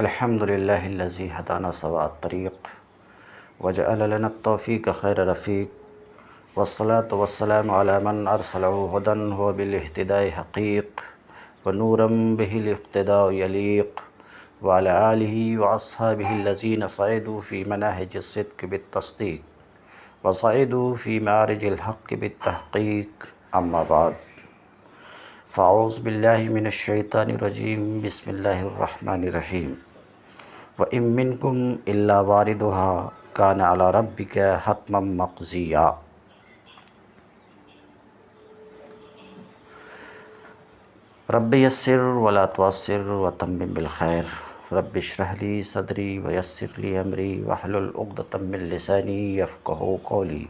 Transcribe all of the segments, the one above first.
الحمد لله الذي هدانا سواء الطريق وجعل لنا التوفيق خير رفيق والصلاة والسلام على من أرسله هدى وبالاهتداء حقيق ونورا به الاقتداء يليق وعلى آله وأصحابه الذين صعدوا في مناهج الصدق بالتصديق وصعدوا في معرج الحق بالتحقيق أما بعد فاعوذ باللہ من الشیطان الرجیم بسم اللہ الرحمن الرحیم وَإِن مِّنكُمْ إِلَّا وَارِدُهَا كَانَ عَلَى رَبِّكَ حَتْمًا مَّقْضِيًّا۔ رب یسر ولا تعسر وتمم بالخیر رب اشرح لی صدری ویسر لی امری واحلل عقدۃ من لسانی یفقہوا قولی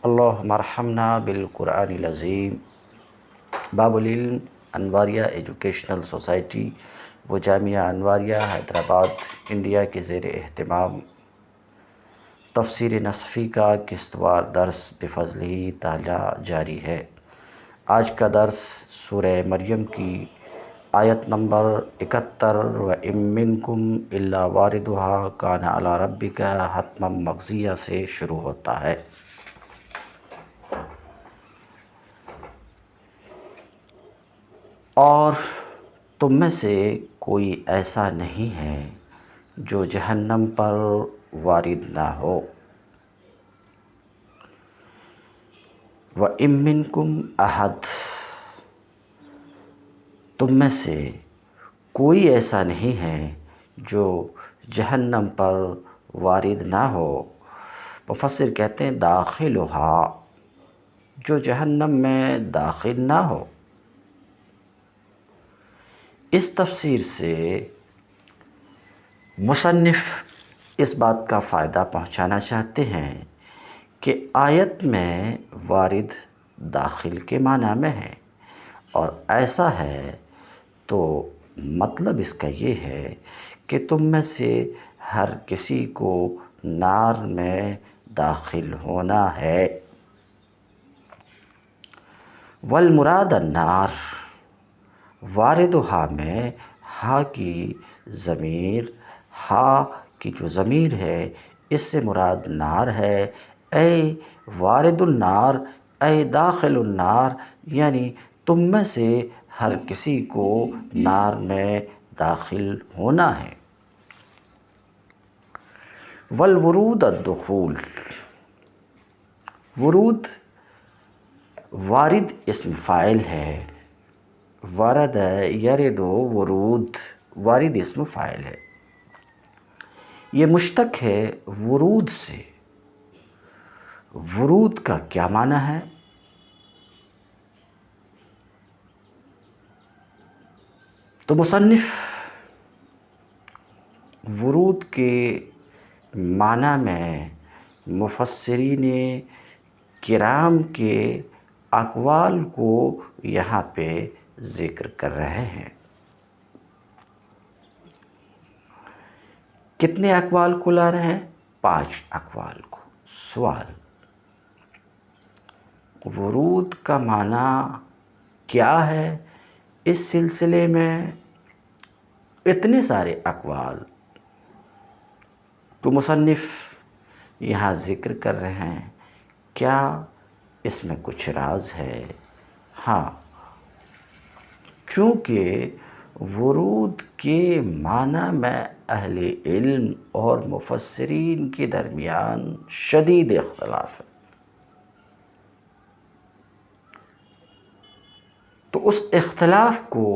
اللہم ارحمنا بالقرآن العظیم۔ باب العلم انواریہ ایجوکیشنل سوسائٹی و جامعہ انواریہ حیدرآباد انڈیا کے زیر اہتمام تفسیر نصفی کا قسطوار درس بفضلہ تعالی جاری ہے۔ آج کا درس سورہ مریم کی آیت نمبر 71 وَإِن مِّنكُمْ إِلَّا وَارِدُهَا كَانَ عَلَى رَبِّكَ حَتْمًا مَّقْضِيًّا سے شروع ہوتا ہے۔ اور تم میں سے کوئی ایسا نہیں ہے جو جہنم پر وارد نہ ہو۔ وَإِن مِّنكُمْ أَحَدٌ، تم میں سے کوئی ایسا نہیں ہے جو جہنم پر وارد نہ ہو۔ مفسر کہتے ہیں داخلھا، جو جہنم میں داخل نہ ہو۔ اس تفسیر سے مصنف اس بات کا فائدہ پہنچانا چاہتے ہیں کہ آیت میں وارد داخل کے معنی میں ہے، اور ایسا ہے تو مطلب اس کا یہ ہے کہ تم میں سے ہر کسی کو نار میں داخل ہونا ہے۔ والمراد النار، واردھا میں ہا کی ضمیر، ہا کی جو ضمیر ہے اس سے مراد نار ہے۔ اے وارد النار، اے داخل النار، یعنی تم میں سے ہر کسی کو نار میں داخل ہونا ہے۔ والورود الدخول، ورود وارد اسم فاعل ہے۔ ورد یرد ورود، وارد اسم فاعل ہے۔ یہ مشتق ہے ورود سے۔ ورود کا کیا معنی ہے؟ تو مصنف ورود کے معنی میں مفسرین کرام کے اقوال کو یہاں پہ ذکر کر رہے ہیں۔ کتنے اقوال کو لا رہے ہیں؟ 5 اقوال کو۔ سوال، ورود کا معنی کیا ہے؟ اس سلسلے میں اتنے سارے اقوال تو مصنف یہاں ذکر کر رہے ہیں، کیا اس میں کچھ راز ہے؟ ہاں، چونکہ ورود کے معنی میں اہل علم اور مفسرین کے درمیان شدید اختلاف ہے، تو اس اختلاف کو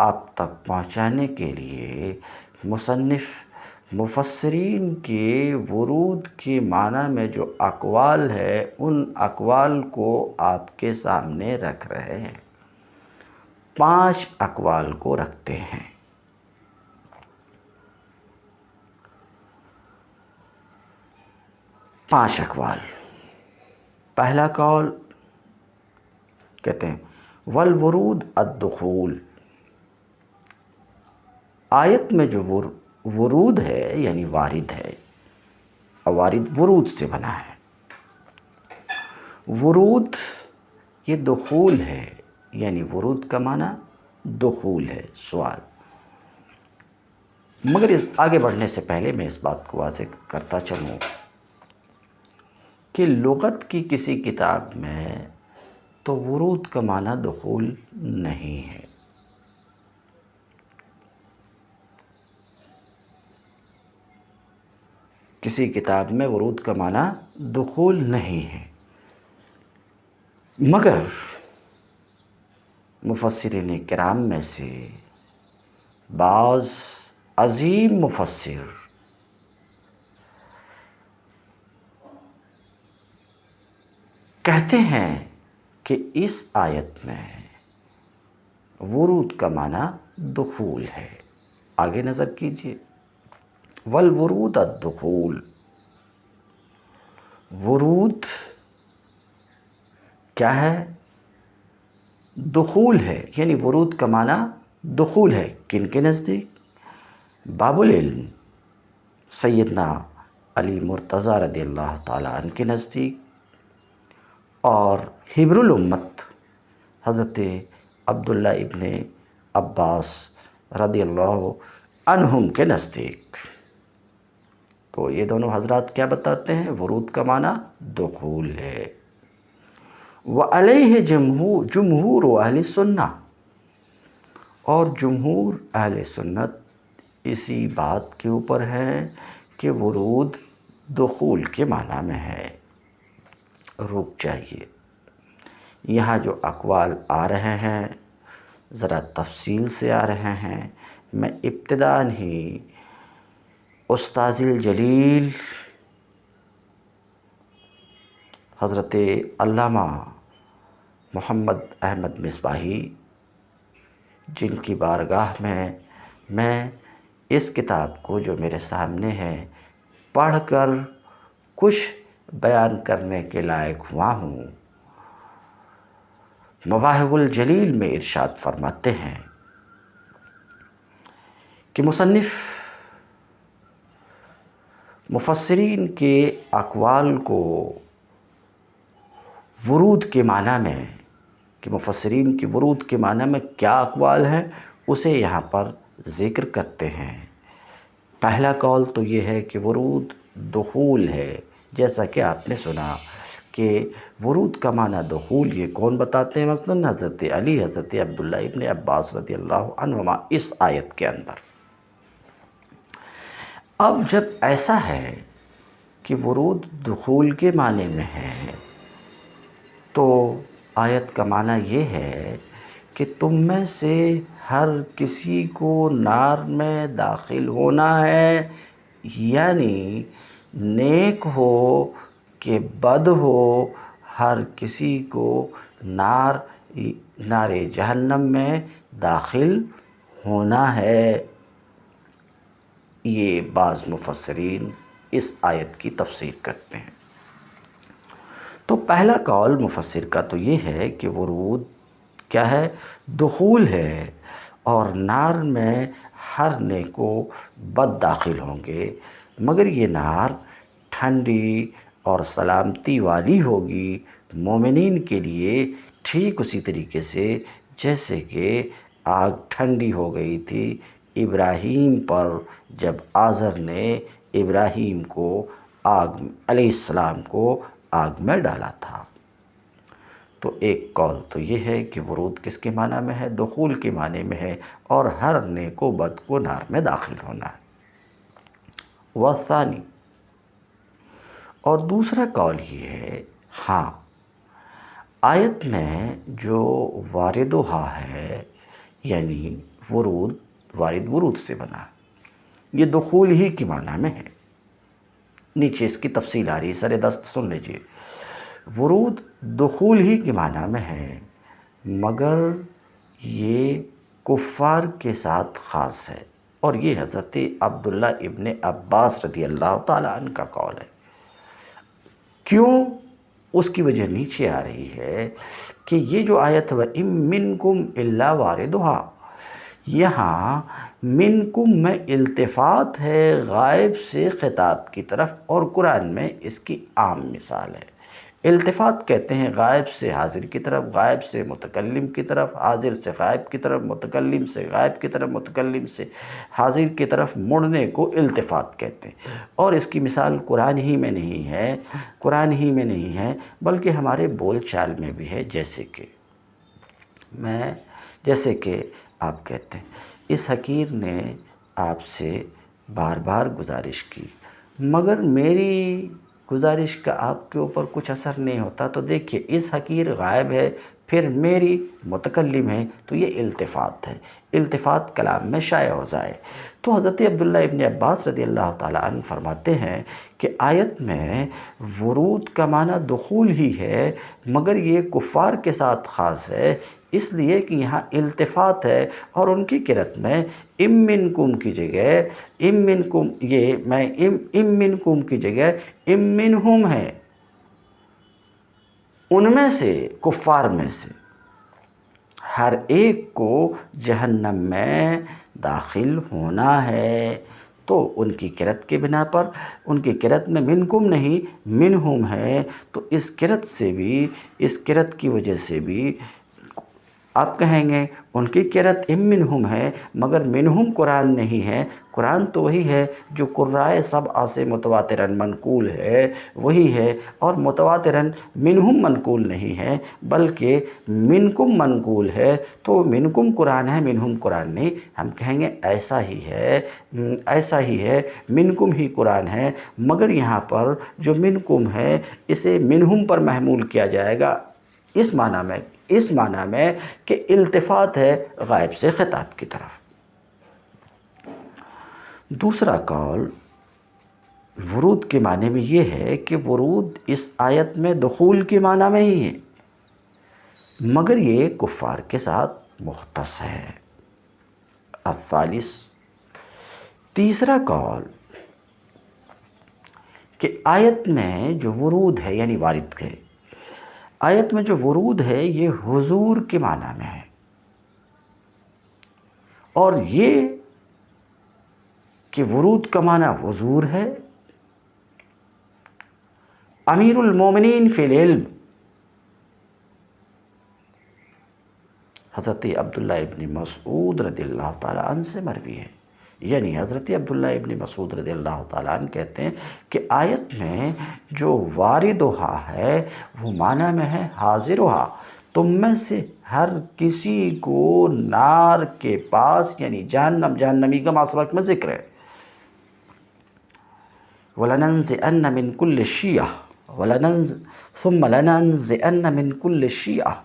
آپ تک پہنچانے کے لیے مصنف مفسرین کے ورود کے معنی میں جو اقوال ہے ان اقوال کو آپ کے سامنے رکھ رہے ہیں۔ 5 اقوال کو رکھتے ہیں۔ پانچ اقوال۔ پہلا قول کہتے ہیں والورود الدخول، آیت میں جو ورود ہے یعنی وارد ہے، وارد ورود سے بنا ہے۔ ورود یہ دخول ہے، یعنی ورود کا معنی دخول ہے۔ سوال، مگر اس آگے بڑھنے سے پہلے میں اس بات کو واضح کرتا چلوں کہ لغت کی کسی کتاب میں تو ورود کا معنی دخول نہیں ہے۔ کسی کتاب میں ورود کا معنی دخول نہیں ہے، مگر مفسرین کرام میں سے بعض عظیم مفسر کہتے ہیں کہ اس آیت میں ورود کا معنی دخول ہے۔ آگے نظر کیجیے، والورود الدخول، ورود کیا ہے؟ دخول ہے، یعنی ورود کا معنی دخول ہے۔ کن کے نزدیک؟ باب العلم سیدنا علی مرتضیٰ رضی اللہ تعالیٰ عنہ کے نزدیک، اور حبر الامت حضرت عبداللہ ابن عباس رضی اللہ عنہم کے نزدیک۔ تو یہ دونوں حضرات کیا بتاتے ہیں؟ ورود کا معنی دخول ہے۔ وعلیہ جمہور اہل سنہ، اور جمہور اہل سنت اسی بات کے اوپر ہے کہ ورود دخول کے معنی میں ہے۔ رک جائیے، یہاں جو اقوال آ رہے ہیں ذرا تفصیل سے آ رہے ہیں۔ میں ابتداءً ہی استاذ الجلیل حضرت علامہ محمد احمد مصباحی، جن کی بارگاہ میں اس کتاب کو جو میرے سامنے ہے پڑھ کر کچھ بیان کرنے کے لائق ہوا ہوں، مواہب الجلیل میں ارشاد فرماتے ہیں کہ مصنف مفسرین کے اقوال کو ورود کے معنی میں، کہ مفسرین کی ورود کے معنی میں کیا اقوال ہیں، اسے یہاں پر ذکر کرتے ہیں۔ پہلا قول تو یہ ہے کہ ورود دخول ہے، جیسا کہ آپ نے سنا کہ ورود کا معنی دخول یہ کون بتاتے ہیں؟ مثلاً حضرت علی، حضرت عبداللہ ابن عباس رضی اللہ عنہما اس آیت کے اندر۔ اب جب ایسا ہے کہ ورود دخول کے معنی میں ہے، تو آیت کا معنی یہ ہے کہ تم میں سے ہر کسی کو نار میں داخل ہونا ہے، یعنی نیک ہو کہ بد ہو، ہر کسی کو نار جہنم میں داخل ہونا ہے۔ یہ بعض مفسرین اس آیت کی تفسیر کرتے ہیں۔ تو پہلا قول مفسر کا تو یہ ہے کہ ورود کیا ہے؟ دخول ہے، اور نار میں ہر نیک و بد داخل ہوں گے، مگر یہ نار ٹھنڈی اور سلامتی والی ہوگی مومنین کے لیے، ٹھیک اسی طریقے سے جیسے کہ آگ ٹھنڈی ہو گئی تھی ابراہیم پر جب آزر نے ابراہیم کو علیہ السلام کو آگ میں ڈالا تھا۔ تو ایک قول تو یہ ہے کہ ورود کس کے معنی میں ہے؟ دخول کے معنی میں ہے، اور ہر نیک و بد کو نار میں داخل ہونا ہے۔ والثانی، اور دوسرا قول یہ ہے، ہاں آیت میں جو واردہا ہے، یعنی ورود سے بنا، یہ دخول ہی کے معنی میں ہے۔ نیچے اس کی تفصیل آ رہی ہے، سر دست سن لیجئے۔ ورود دخول ہی کے معنی میں ہے، مگر یہ کفار کے ساتھ خاص ہے، اور یہ حضرت عبداللہ ابن عباس رضی اللہ تعالیٰ عنہ کا قول ہے۔ کیوں؟ اس کی وجہ نیچے آ رہی ہے کہ یہ جو آیت وَإِن مِّنكُمْ إِلَّا وَارِدُهَا، یہاں منکم میں التفات ہے غائب سے خطاب کی طرف، اور قرآن میں اس کی عام مثال ہے۔ التفات کہتے ہیں غائب سے حاضر کی طرف، غائب سے متکلم کی طرف، حاضر سے غائب کی طرف، متکلم سے غائب کی طرف، متکلم سے حاضر کی طرف مڑنے کو التفات کہتے ہیں۔ اور اس کی مثال قرآن ہی میں نہیں ہے بلکہ ہمارے بول چال میں بھی ہے، جیسے کہ آپ کہتے ہیں اس حقیر نے آپ سے بار بار گزارش کی مگر میری گزارش کا آپ کے اوپر کچھ اثر نہیں ہوتا، تو دیکھیے اس حقیر غائب ہے، پھر میری متکلم ہے، تو یہ التفات ہے، التفات کلام میں شائع ہو جائے۔ تو حضرت عبداللہ ابن عباس رضی اللہ تعالیٰ عنہ فرماتے ہیں کہ آیت میں ورود کا معنی دخول ہی ہے، مگر یہ کفار کے ساتھ خاص ہے، اس لیے کہ یہاں التفات ہے، اور ان کی قرأت میں ام منکم کی جگہ ام منکم، یہ میں ام منکم کی جگہ ام منہم ہے، ان میں سے، کفار میں سے ہر ایک کو جہنم میں داخل ہونا ہے۔ تو ان کی قرأت کے بنا پر، ان کی قرأت میں منکم نہیں منہم ہے، تو اس قرأت سے بھی، اس قرأت کی وجہ سے بھی آپ کہیں گے ان کی قرأت ام منہم ہے مگر منہم قرآن نہیں ہے، قرآن تو وہی ہے جو قرائے سبعہ سے متواتراً منقول ہے، وہی ہے، اور متواتراً منہم منقول نہیں ہے بلکہ منکم منقول ہے، تو منکم قرآن ہے، منہم قرآن نہیں۔ ہم کہیں گے ایسا ہی ہے، منکم ہی قرآن ہے، مگر یہاں پر جو منکم ہے اسے منہم پر محمول کیا جائے گا، اس معنی میں کہ التفات ہے غائب سے خطاب کی طرف۔ دوسرا قول ورود کے معنی میں یہ ہے کہ ورود اس آیت میں دخول کے معنی میں ہی ہے، مگر یہ کفار کے ساتھ مختص ہے۔ الثالث، تیسرا قول کہ آیت میں جو ورود ہے یعنی وارد ہے، آیت میں جو ورود ہے یہ حضور کے معنی میں ہے، اور یہ کہ ورود کا معنی حضور ہے، امیر المومنین فی العلم حضرت عبداللہ ابن مسعود رضی اللہ تعالیٰ عنہ سے مروی ہے، یعنی حضرت عبداللہ ابن مسعود رضی اللہ تعالیٰ عنہ کہتے ہیں کہ آیت میں جو واردہا ہے وہ معنی میں ہے حاضرہا، تم میں سے ہر کسی کو نار کے پاس یعنی جہنمی کا سبق میں ذکر ہے۔ وَلَنَنزِعَنَّ مِن كُلِّ شِيَعَةٍ ثُمَّ لَنَنزِعَنَّ مِن كُلِّ شِيَعَةٍ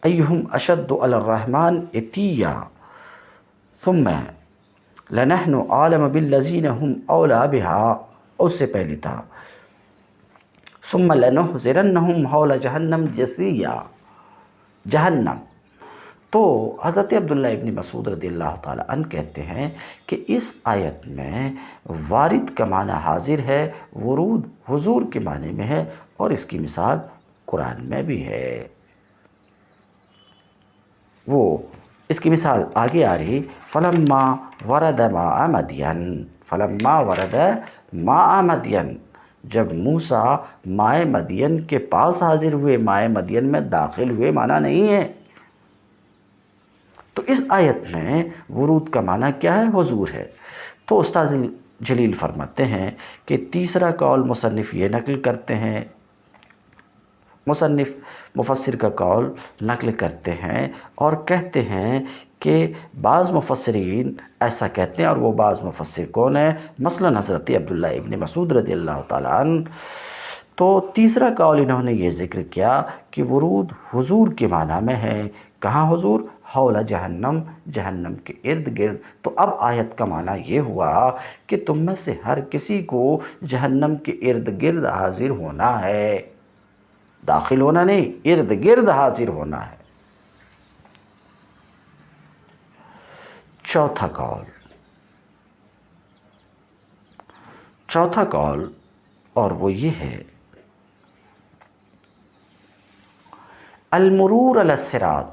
أَيُّهُمْ أَشَدُّ عَلَى الرَّحْمَنِ عِتِيًّا ثُمَّ لَنَحْنُ أَعْلَمُ بِالَّذِينَ هُمْ أَوْلَىٰ بِهَا، اس سے پہلے تھا ثُمَّ لَنُحْضِرَنَّهُمْ حَوْلَ جَهَنَّمَ جِثِيًّا، جہنم۔ تو حضرت عبداللہ ابن مسعود رضی اللہ تعالیٰ عنہ کہتے ہیں کہ اس آیت میں وارد کا معنی حاضر ہے، ورود حضور کے معنی میں ہے، اور اس کی مثال قرآن میں بھی ہے۔ اس کی مثال آگے آ رہی، فَلَمَّا وَرَدَ مَاءَ مَدْيَنَ، جب موسیٰ مائے مدین کے پاس حاضر ہوئے، مائے مدین میں داخل ہوئے معنی نہیں ہے۔ تو اس آیت میں ورود کا معنی کیا ہے؟ حضور ہے۔ تو استاذ جلیل فرماتے ہیں کہ تیسرا قول مصنف یہ نقل کرتے ہیں، مفسر کا قول نقل کرتے ہیں اور کہتے ہیں کہ بعض مفسرین ایسا کہتے ہیں، اور وہ بعض مفسر کون ہیں؟ مثلا حضرت عبداللہ ابن مسعود رضی اللہ تعالیٰ عنہ۔ تو تیسرا قول انہوں نے یہ ذکر کیا کہ ورود حضور کے معنی میں ہے۔ کہاں حضور؟ حول جہنم، جہنم کے ارد گرد۔ تو اب آیت کا معنی یہ ہوا کہ تم میں سے ہر کسی کو جہنم کے ارد گرد حاضر ہونا ہے، داخل ہونا نہیں، ارد گرد حاضر ہونا ہے۔ چوتھا قول اور وہ یہ ہے، المرور علی الصراط،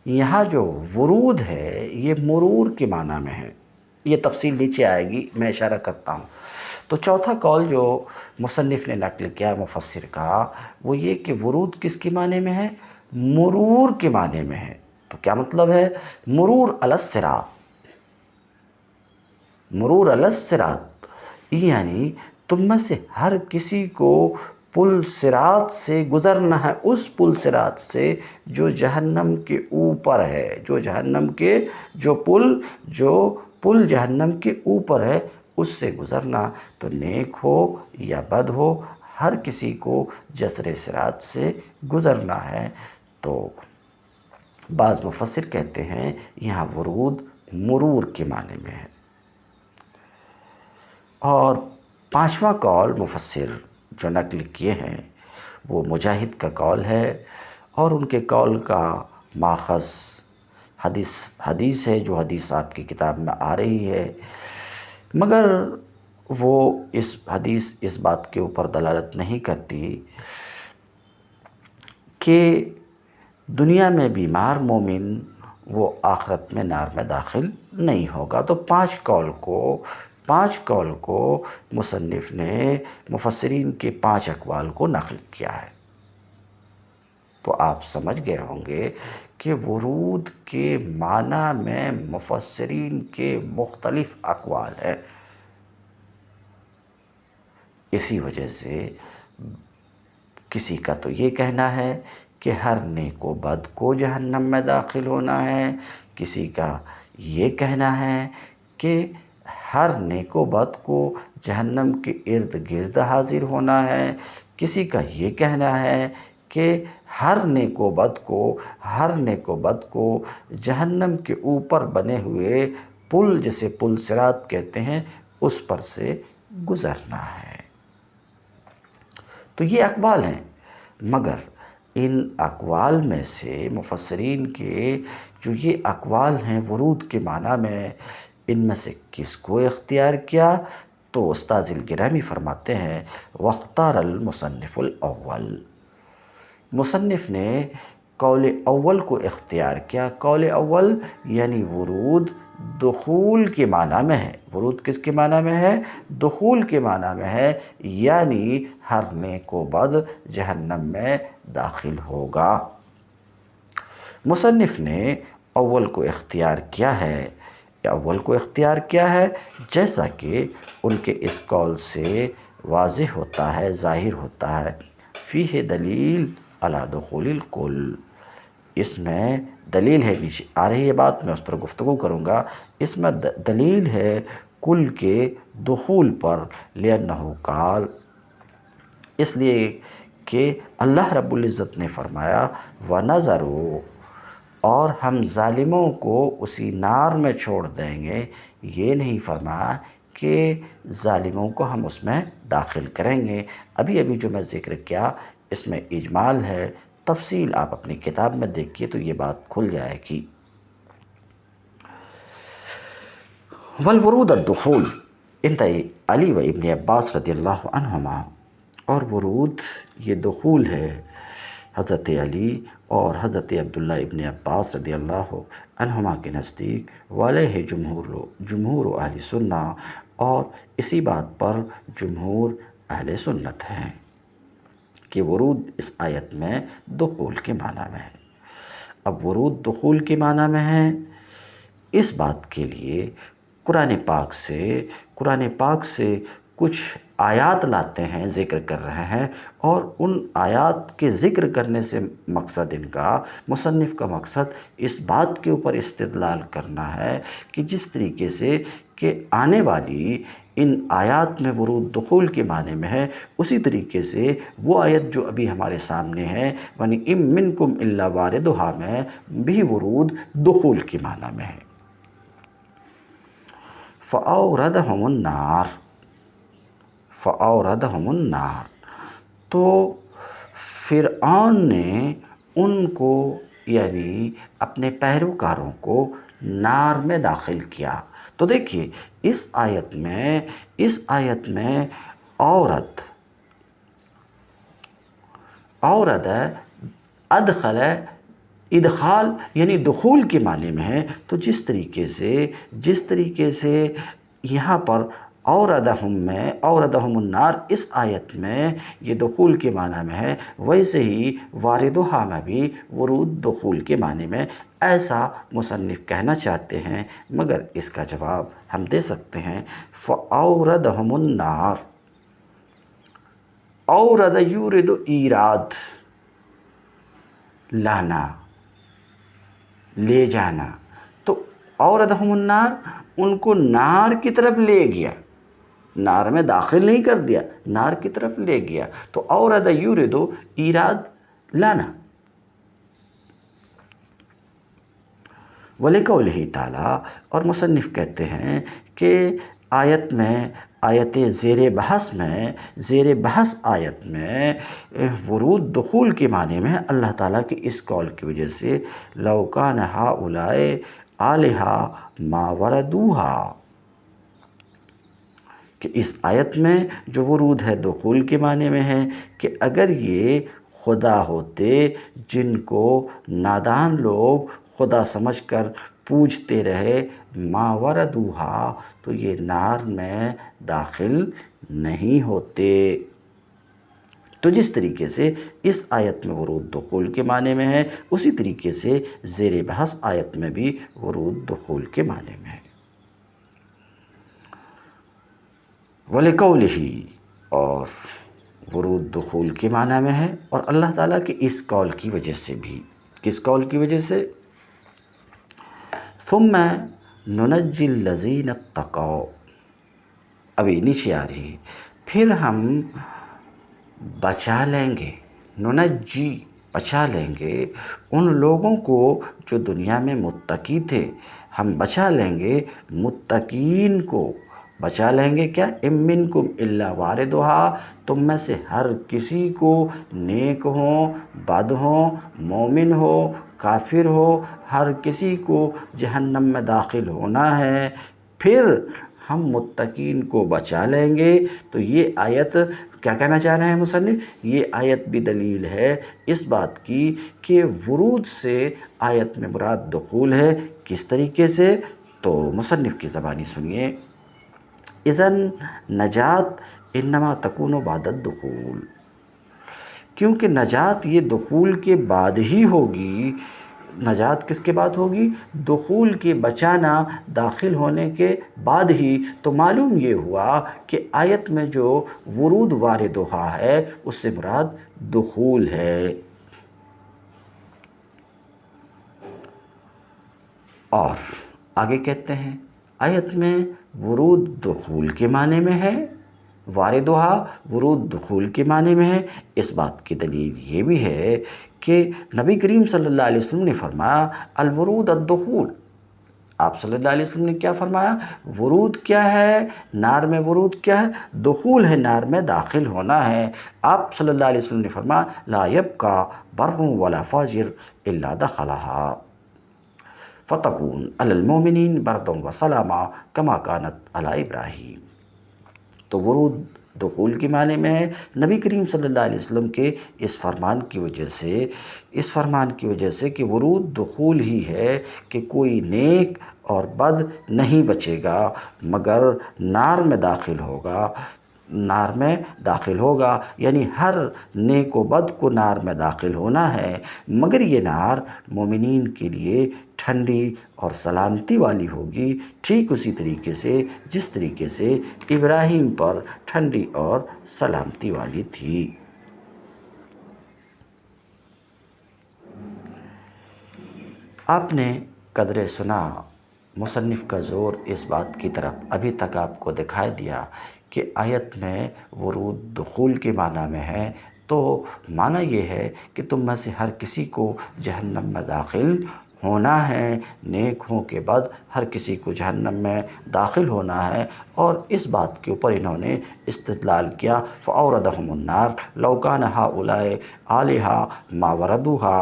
یہاں جو ورود ہے یہ مرور کے معنی میں ہے، یہ تفصیل نیچے آئے گی، میں اشارہ کرتا ہوں۔ تو چوتھا قول جو مصنف نے نقل کیا مفسر کا، وہ یہ کہ ورود کس کے معنی میں ہے؟ مرور کے معنی میں ہے۔ تو کیا مطلب ہے؟ مرور علی الصراط، مرور علی الصراط یعنی تم میں سے ہر کسی کو پل صراط سے گزرنا ہے، اس پل صراط سے جو جہنم کے اوپر ہے، جو جہنم کے جو پل جہنم کے اوپر ہے اس سے گزرنا۔ تو نیک ہو یا بد ہو، ہر کسی کو جسر صراط سے گزرنا ہے۔ تو بعض مفسر کہتے ہیں یہاں ورود مرور کے معنی میں ہے۔ اور پانچواں قول مفسر جو نقل کیے ہیں وہ مجاہد کا قول ہے، اور ان کے قول کا ماخذ حدیث ہے جو حدیث آپ کی کتاب میں آ رہی ہے، مگر وہ اس حدیث اس بات کے اوپر دلالت نہیں کرتی کہ دنیا میں بیمار مومن وہ آخرت میں نار میں داخل نہیں ہوگا۔ تو پانچ قول کو مصنف نے مفسرین کے 5 اقوال کو نقل کیا ہے۔ تو آپ سمجھ گئے ہوں گے کہ ورود کے معنی میں مفسرین کے مختلف اقوال ہیں۔ اسی وجہ سے کسی کا تو یہ کہنا ہے کہ ہر نیک و بد کو جہنم میں داخل ہونا ہے، کسی کا یہ کہنا ہے کہ ہر نیک و بد کو جہنم کے ارد گرد حاضر ہونا ہے، کسی کا یہ کہنا ہے کہ ہر نیک و بد کو جہنم کے اوپر بنے ہوئے پل، جسے پل صراط کہتے ہیں، اس پر سے گزرنا ہے۔ تو یہ اقوال ہیں، مگر ان اقوال میں سے مفسرین کے جو یہ اقوال ہیں ورود کے معنی میں، ان میں سے کس کو اختیار کیا؟ تو استاذ الگرامی فرماتے ہیں واختار المصنف الاول، مصنف نے قول اول کو اختیار کیا۔ قول اول یعنی ورود دخول کے معنی میں ہے۔ ورود کس کے معنی میں ہے؟ دخول کے معنی میں ہے، یعنی ہر نیک و بد جہنم میں داخل ہوگا۔ مصنف نے اول کو اختیار کیا ہے، جیسا کہ ان کے اس قول سے واضح ہوتا ہے، ظاہر ہوتا ہے۔ فیہ دلیل علی دخول الکل، اس میں دلیل ہے، نیچے آ رہی ہے بات، میں اس پر گفتگو کروں گا۔ اس میں دلیل ہے کل کے دخول پر، لأنہ قال، اس لیے کہ اللہ رب العزت نے فرمایا وَنَذَرُ، اور ہم ظالموں کو اسی نار میں چھوڑ دیں گے۔ یہ نہیں فرمایا کہ ظالموں کو ہم اس میں داخل کریں گے۔ ابھی جو میں ذکر کیا اس میں اجمال ہے، تفصیل آپ اپنی کتاب میں دیکھیے تو یہ بات کھل جائے گی۔ والورود الدخول انتہی علی و ابن عباس رضی اللہ عنہما، اور ورود یہ دخول ہے حضرت علی اور حضرت عبداللہ ابن عباس رضی اللہ عنہما کے نزدیک، وعلیہ جمہور اہل سنہ، اور اسی بات پر جمہور اہل سنت ہیں کہ ورود اس آیت میں دخول کے معنی میں ہے۔ اب ورود دخول کے معنی میں ہے، اس بات کے لیے قرآن پاک سے کچھ آیات لاتے ہیں، ذکر کر رہے ہیں، اور ان آیات کے ذکر کرنے سے مقصد ان کا، مصنف کا مقصد اس بات کے اوپر استدلال کرنا ہے کہ جس طریقے سے کہ آنے والی ان آیات میں ورود دخول کے معنی میں ہے، اسی طریقے سے وہ آیت جو ابھی ہمارے سامنے ہے وَإِن مِّنكُمْ إِلَّا وَارِدُهَا میں بھی ورود دخول کے معنی میں ہے۔ فَأَوْرَدَهُمُ النَّارِ، تو فرعون نے ان کو یعنی اپنے پیروکاروں کو نار میں داخل کیا۔ تو دیکھیے اس آیت میں اورد ادخال یعنی دخول کے معنی میں ہے۔ تو جس طریقے سے یہاں پر اوردہم میں اوردہم النار اس آیت میں یہ دخول کے معنی میں ہے، ویسے ہی واردہا میں بھی ورود دخول کے معنی میں ایسا مصنف کہنا چاہتے ہیں، مگر اس کا جواب ہم دے سکتے ہیں فَأَوْرَدَهُمُ النَّارِ۔ اورد یورد ایراد، لانا، لے جانا، تو اوردہم النار ان کو نار کی طرف لے گیا، نار میں داخل نہیں کر دیا، نار کی طرف لے گیا، تو اورد یورد ایراد، لانا۔ وَلِقَوْلِهِ تعالیٰ، اور مصنف کہتے ہیں کہ آیت میں، آیت زیر بحث آیت میں ورود دخول کے معنی میں اللہ تعالیٰ کی اس قول کی وجہ سے لَوْ كَانَ هَؤُلَاءِ آلِهَةً مَا وَرَدُوهَا، کہ اس آیت میں جو ورود ہے دخول کے معنی میں ہے کہ اگر یہ خدا ہوتے جن کو نادان لوگ خدا سمجھ کر پوجتے رہے، ما وردوہا، تو یہ نار میں داخل نہیں ہوتے۔ تو جس طریقے سے اس آیت میں ورود دخول کے معنی میں ہے، اسی طریقے سے زیر بحث آیت میں بھی ورود دخول کے معنی میں ہے۔ وَلِقَوْلِهِ، اور ورود دخول کے معنی میں ہے، اور اللہ تعالیٰ کی اس قول کی وجہ سے بھی، کس قول کی وجہ سے؟ ثُمَّ نُنَجِّي الَّذِينَ اتَّقَوْا، ابھی نیچے آ رہی، پھر ہم بچا لیں گے، ننجی، بچا لیں گے ان لوگوں کو جو دنیا میں متقی تھے، ہم بچا لیں گے متقین کو، بچا لیں گے کیا؟ اِن مِّنکُمْ إِلَّا وَارِدُهَا، تم میں سے ہر کسی کو، نیک ہوں، بد ہوں، مومن ہو، کافر ہو، ہر کسی کو جہنم میں داخل ہونا ہے، پھر ہم متقین کو بچا لیں گے۔ تو یہ آیت کیا کہنا چاہ رہے ہیں مصنف؟ یہ آیت بھی دلیل ہے اس بات کی کہ ورود سے آیت میں مراد دخول ہے۔ کس طریقے سے؟ تو مصنف کی زبانی سنیے، اذن نجات انما تکون بعد الدخول، کیونکہ نجات یہ دخول کے بعد ہی ہوگی۔ نجات کس کے بعد ہوگی؟ دخول کے، بچانا داخل ہونے کے بعد ہی۔ تو معلوم یہ ہوا کہ آیت میں جو ورود واردہا ہے اس سے مراد دخول ہے۔ اور آگے کہتے ہیں آیت میں ورود دخول کے معنی میں ہے، واردہا ورود دخول کے معنی میں ہے۔ اس بات کی دلیل یہ بھی ہے کہ نبی کریم صلی اللہ علیہ وسلم نے فرمایا الورود الدخول، آپ صلی اللہ علیہ وسلم نے کیا فرمایا؟ ورود کیا ہے؟ نار میں ورود کیا ہے؟ دخول ہے، نار میں داخل ہونا ہے۔ آپ صلی اللہ علیہ وسلم نے فرمایا لا یبقى بر ولا فاجر الا دخلها فتکون علی المؤمنین بردا وسلاما کما کانت علی ابراہیم۔ تو ورود دخول کے معنی میں ہے۔ نبی کریم صلی اللہ علیہ وسلم کے اس فرمان کی وجہ سے کہ ورود دخول ہی ہے کہ کوئی نیک اور بد نہیں بچے گا مگر نار میں داخل ہوگا، نار میں داخل ہوگا، یعنی ہر نیک و بد کو نار میں داخل ہونا ہے، مگر یہ نار مومنین کے لیے ٹھنڈی اور سلامتی والی ہوگی، ٹھیک اسی طریقے سے جس طریقے سے ابراہیم پر ٹھنڈی اور سلامتی والی تھی۔ آپ نے قدرے سنا مصنف کا زور اس بات کی طرف ابھی تک آپ کو دکھائی دیا کہ آیت میں ورود دخول کے معنی میں ہے، تو معنی یہ ہے کہ تم میں سے ہر کسی کو جہنم میں داخل ہونا ہے، نیک ہوں کہ بد، ہر کسی کو جہنم میں داخل ہونا ہے۔ اور اس بات کے اوپر انہوں نے استدلال کیا فَأَوْرَدَهُمُ النَّارِ لَوْ كَانَ هَؤُلَاءِ آلِهَةً مَا وَرَدُوهَا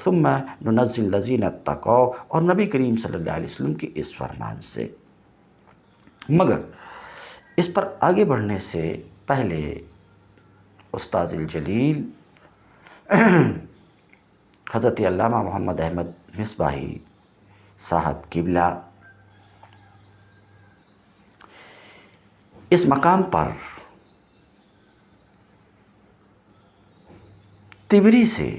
ثُمَّ نُنَجِّي الَّذِينَ اتَّقَوْا، اور نبی کریم صلی اللہ علیہ وسلم کی اس فرمان سے۔ مگر اس پر آگے بڑھنے سے پہلے استاذ الجلیل حضرت علامہ محمد احمد مصباحی صاحب قبلہ اس مقام پر طبری سے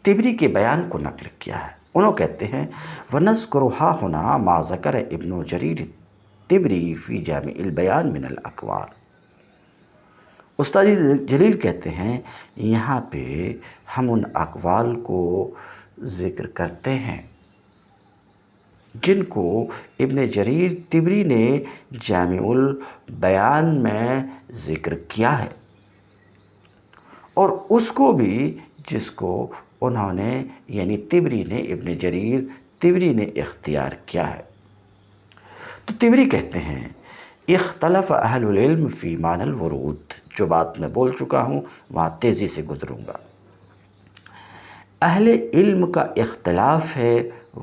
طبری کے بیان کو نقل کیا ہے۔ انہوں کہتے ہیں وَنَذْكُرُ هَا هُنَا مَا ذَكَرَ ابن جریر طبری فی جامع البیان من الاقوال۔ استاد جلیل کہتے ہیں یہاں پہ ہم ان اقوال کو ذکر کرتے ہیں جن کو ابن جریر طبری نے جامع البیان میں ذکر کیا ہے، اور اس کو بھی جس کو انہوں نے یعنی طبری نے ابن جریر طبری نے اختیار کیا ہے۔ تو طبری کہتے ہیں اختلف اہل العلم فی معنی الورود، جو بات میں بول چکا ہوں وہاں تیزی سے گزروں گا۔ اہل علم کا اختلاف ہے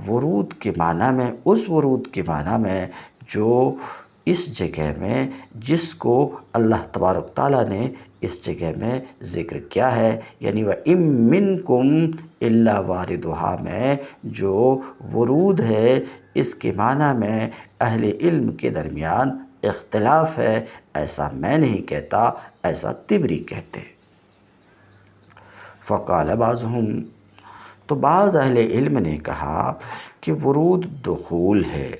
ورود کے معنی میں، اس ورود کے معنی میں جو اس جگہ میں جس کو اللہ تبارک تعالیٰ نے اس جگہ میں ذکر کیا ہے، یعنی وَإِن مِّنكُمْ إِلَّا وَارِدُهَا میں جو ورود ہے اس کے معنی میں اہل علم کے درمیان اختلاف ہے۔ ایسا میں نہیں کہتا، ایسا طبری کہتے۔ فقال بعضهم، تو بعض اہل علم نے کہا کہ ورود دخول ہے۔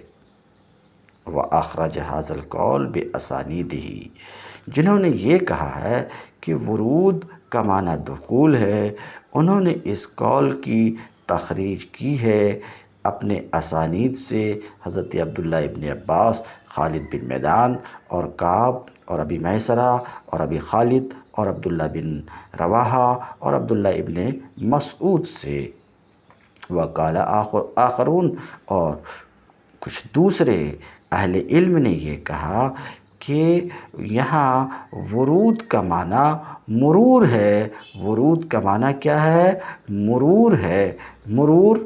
وَأَخْرَجَ هَذَا الْقَوْلَ بِأَسَانِيدِهِ، جنہوں نے یہ کہا ہے کہ ورود کا معنی دخول ہے، انہوں نے اس قول کی تخریج کی ہے اپنے اسانید سے، حضرت عبداللہ ابن عباس، خالد بن میدان اور کعب اور ابی میسرہ اور ابی خالد اور عبداللہ بن رواحہ اور عبداللہ ابن مسعود سے۔ وقال آخرون، اور کچھ دوسرے اہل علم نے یہ کہا کہ یہاں ورود کا معنی مرور ہے۔ ورود کا معنی کیا ہے؟ مرور ہے، مرور۔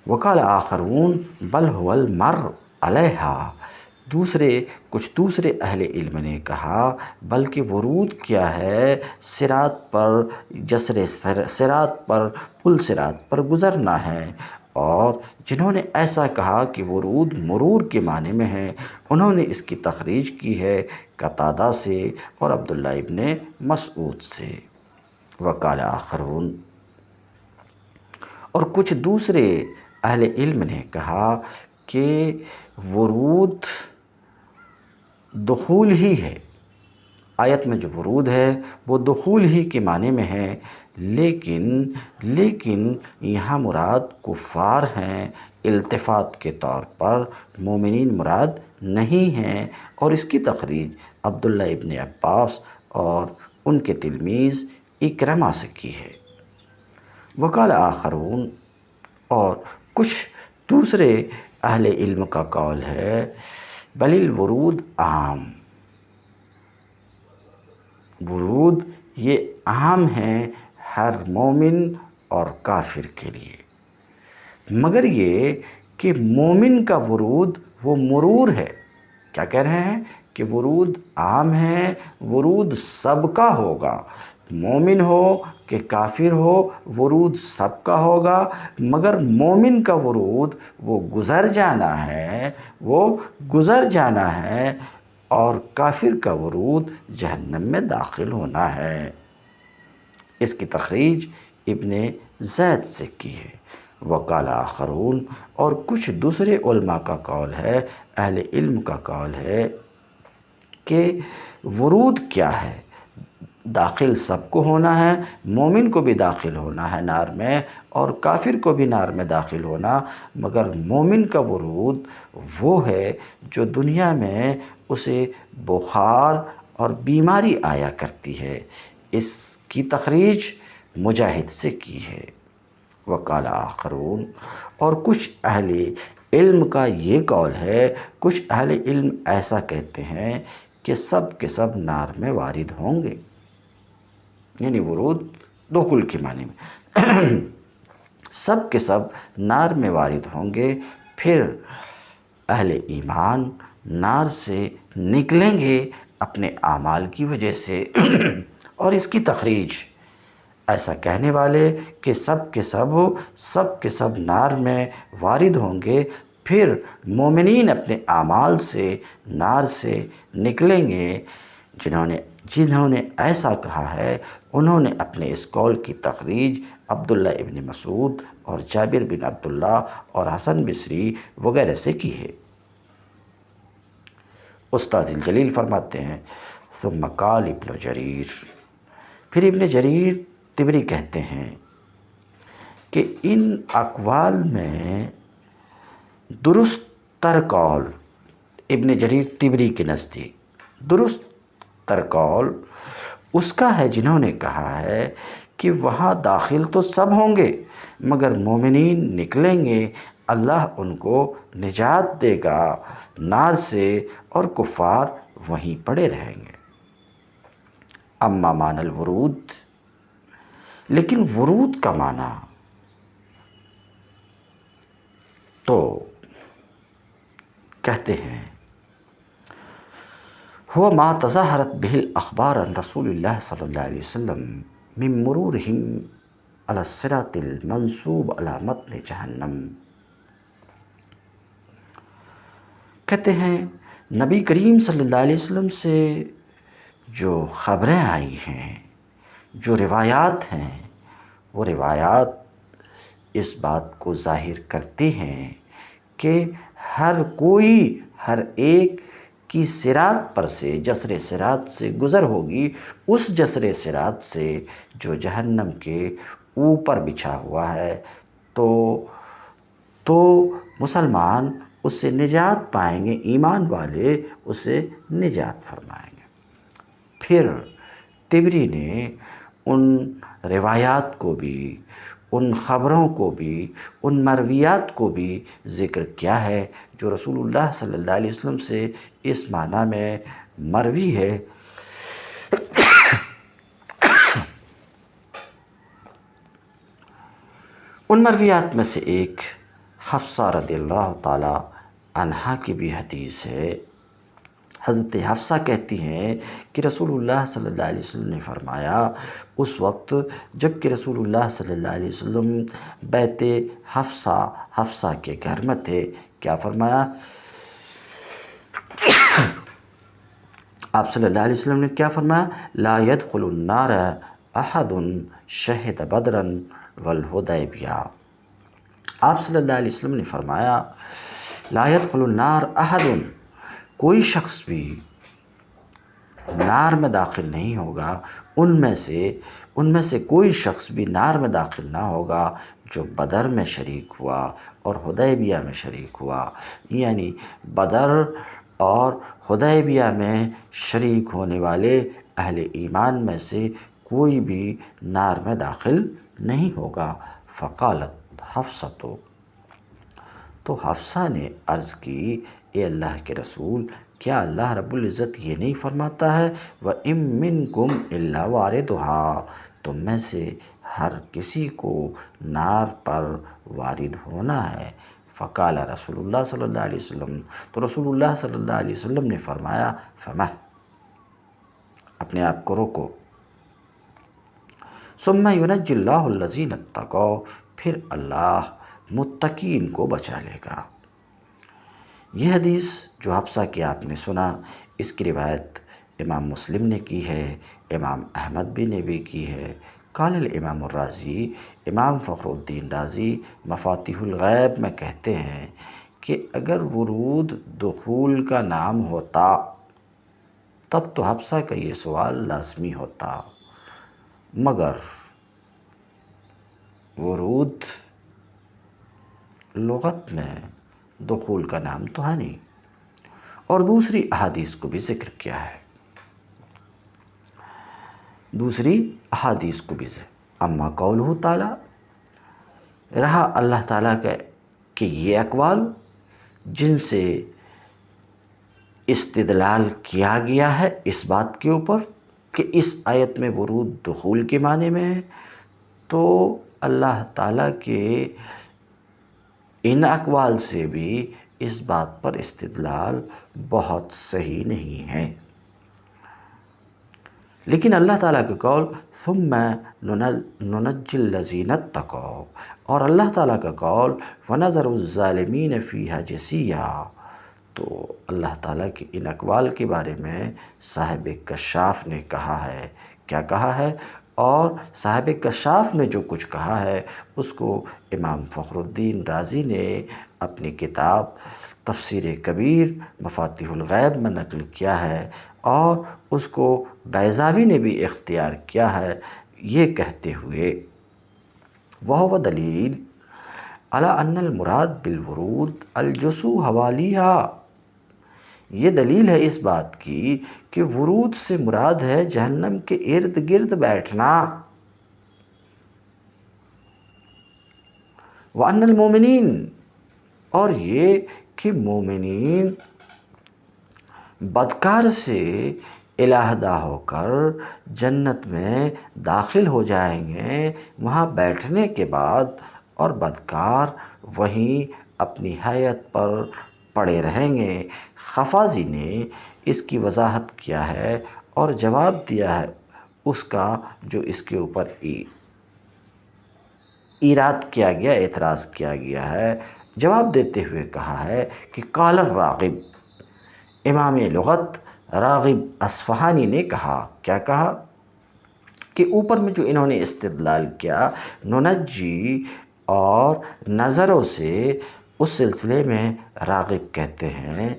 وقال آخرون بل هو المر علیہا، کچھ دوسرے اہل علم نے کہا بلکہ ورود کیا ہے؟ صراط پر، جسر صراط پر، پل صراط پر گزرنا ہے۔ اور جنہوں نے ایسا کہا کہ ورود مرور کے معنی میں ہے، انہوں نے اس کی تخریج کی ہے قتادہ سے اور عبداللہ ابن مسعود سے۔ وقال آخرون، اور کچھ دوسرے اہل علم نے کہا کہ ورود دخول ہی ہے، آیت میں جو ورود ہے وہ دخول ہی کے معنی میں ہے، لیکن یہاں مراد کفار ہیں التفات کے طور پر، مومنین مراد نہیں ہیں، اور اس کی تخریج عبداللہ ابن عباس اور ان کے تلمیذ اکرمہ سے کی ہے۔ وقال آخرون، اور کچھ دوسرے اہل علم کا قول ہے بل الورود عام، ورود یہ عام ہے ہر مومن اور کافر کے لیے، مگر یہ کہ مومن کا ورود وہ مرور ہے۔ کیا کہہ رہے ہیں؟ کہ ورود عام ہے، ورود سب کا ہوگا، مومن ہو کہ کافر ہو ورود سب کا ہوگا، مگر مومن کا ورود وہ گزر جانا ہے، وہ گزر جانا ہے، اور کافر کا ورود جہنم میں داخل ہونا ہے۔ اس کی تخریج ابن زید سے کی ہے۔ وقال آخرون، اور کچھ دوسرے علماء کا قول ہے، اہل علم کا قول ہے کہ ورود کیا ہے؟ داخل سب کو ہونا ہے، مومن کو بھی داخل ہونا ہے نار میں اور کافر کو بھی نار میں داخل ہونا، مگر مومن کا ورود وہ ہے جو دنیا میں اسے بخار اور بیماری آیا کرتی ہے۔ اس کی تخریج مجاہد سے کی ہے۔ وقال آخرون، اور کچھ اہل علم کا یہ قول ہے، کچھ اہل علم ایسا کہتے ہیں کہ سب کے سب نار میں وارد ہوں گے، یعنی ورود دخول کے معنی میں سب کے سب نار میں وارد ہوں گے، پھر اہل ایمان نار سے نکلیں گے اپنے اعمال کی وجہ سے۔ اور اس کی تخریج ایسا کہنے والے کہ سب کے سب نار میں وارد ہوں گے، پھر مومنین اپنے اعمال سے نار سے نکلیں گے۔ جنہوں نے ایسا کہا ہے انہوں نے اپنے اس قول کی تخریج عبداللہ ابن مسعود اور جابر بن عبداللہ اور حسن بصری وغیرہ سے کی ہے۔ استاذ الجلیل فرماتے ہیں ثم قال ابن جریر، پھر ابن جریر طبری کہتے ہیں کہ ان اقوال میں درست تر قول، ابن جریر طبری کے نزدیک درست تر قول اس کا ہے جنہوں نے کہا ہے کہ وہاں داخل تو سب ہوں گے مگر مومنین نکلیں گے، اللہ ان کو نجات دے گا نار سے، اور کفار وہیں پڑے رہیں گے۔ اما معنی الورود، لیکن ورود کا معنی تو کہتے ہیں هو ما تظاہرت به الاخبار عن رسول اللہ صلی اللہ علیہ وسلم من مرورہم علی الصراط المنصوب علی متن جہنم۔ کہتے ہیں نبی کریم صلی اللہ علیہ وسلم سے جو خبریں آئی ہیں، جو روایات ہیں، وہ روایات اس بات کو ظاہر کرتی ہیں کہ ہر ایک کی صراط پر سے، جسر صراط سے گزر ہوگی، اس جسر صراط سے جو جہنم کے اوپر بچھا ہوا ہے، تو مسلمان اس سے نجات پائیں گے، ایمان والے اسے نجات فرمائیں گے۔ پھر طبری نے ان روایات کو بھی، ان خبروں کو بھی، ان مرویات کو بھی ذکر کیا ہے جو رسول اللہ صلی اللہ علیہ وسلم سے اس معنی میں مروی ہے۔ ان مرویات میں سے ایک حفصہ رضی اللہ تعالی عنہا کی بھی حدیث ہے۔ حضرت حفصہ کہتی ہیں کہ رسول اللہ صلی اللہ علیہ وسلم نے فرمایا، اس وقت جب کہ رسول اللہ صلی اللہ علیہ وسلم بیت حفصہ کے گھر میں تھے، کیا فرمایا؟ آپ صلی اللہ علیہ وسلم نے کیا فرمایا؟ لا يدخل النار احد شہد بدرا والحدیبیہ۔ آپ صلی اللہ علیہ وسلم نے فرمایا لا يدخل النار احد، کوئی شخص بھی نار میں داخل نہیں ہوگا، ان میں سے کوئی شخص بھی نار میں داخل نہ ہوگا جو بدر میں شریک ہوا اور حدیبیہ میں شریک ہوا۔ یعنی بدر اور حدیبیہ میں شریک ہونے والے اہل ایمان میں سے کوئی بھی نار میں داخل نہیں ہوگا۔ فقالت حفصہ، تو حفصہ نے عرض کی، اے اللہ کے رسول، کیا اللہ رب العزت یہ نہیں فرماتا ہے وَإِن مِّنكُمْ إِلَّا وَارِدُهَا، تم میں سے ہر کسی کو نار پر وارد ہونا ہے۔ فقال رسول اللہ صلی اللہ علیہ وسلم، تو رسول اللہ صلی اللہ علیہ وسلم نے فرمایا فَمَهْ، اپنے آپ کو روکو، ثُمَّ يُنَجِّي اللَّهُ الَّذِينَ اتَّقَوْا، پھر اللہ متقین کو بچا لے گا۔ یہ حدیث جو حفصہ کی آپ نے سنا، اس کی روایت امام مسلم نے کی ہے، امام احمد بھی نے بھی کی ہے۔ قال الامام الرازی، امام فخر الدین رازی مفاتیح الغیب میں کہتے ہیں کہ اگر ورود دخول کا نام ہوتا تب تو حفصہ کا یہ سوال لازمی ہوتا، مگر ورود لغت میں دخول کا نام تو ہے نہیں، اور دوسری احادیث کو بھی ذکر کیا ہے، اما قولہ تعالی، رہا اللہ تعالیٰ کا کہ یہ اقوال جن سے استدلال کیا گیا ہے اس بات کے اوپر کہ اس آیت میں ورود دخول کے معنی میں ہے، تو اللہ تعالیٰ کے ان اقوال سے بھی اس بات پر استدلال بہت صحیح نہیں ہے۔ لیکن اللہ تعالیٰ کا قول ثم ننجی الذین اتقوا، اور اللہ تعالیٰ کا قول ونذر الظالمین فیہا جثیا، تو اللہ تعالیٰ کے ان اقوال کے بارے میں صاحب کشاف نے کہا ہے، کیا کہا ہے؟ اور صاحب کشاف نے جو کچھ کہا ہے اس کو امام فخر الدین رازی نے اپنی کتاب تفسیر کبیر مفاتیح الغیب میں نقل کیا ہے، اور اس کو بیضاوی نے بھی اختیار کیا ہے یہ کہتے ہوئے وَهُوَ دلیل علی ان المراد بالورود الجسو حوالیہا، یہ دلیل ہے اس بات کی کہ ورود سے مراد ہے جہنم کے ارد گرد بیٹھنا، وَأَنَّ الْمُؤْمِنِينَ، اور یہ کہ مومنین بدکار سے علیحدہ ہو کر جنت میں داخل ہو جائیں گے وہاں بیٹھنے کے بعد، اور بدکار وہیں اپنی حیت پر پڑے رہیں گے۔ خفازی نے اس کی وضاحت کیا ہے اور جواب دیا ہے اس کا جو اس کے اوپر ایراد کیا گیا، اعتراض کیا گیا ہے۔ جواب دیتے ہوئے کہا ہے کہ قال الراغب، امام لغت راغب اصفہانی نے کہا، کیا کہا؟ کہ اوپر میں جو انہوں نے استدلال کیا ننجی اور نظروں سے، اس سلسلے میں راغب کہتے ہیں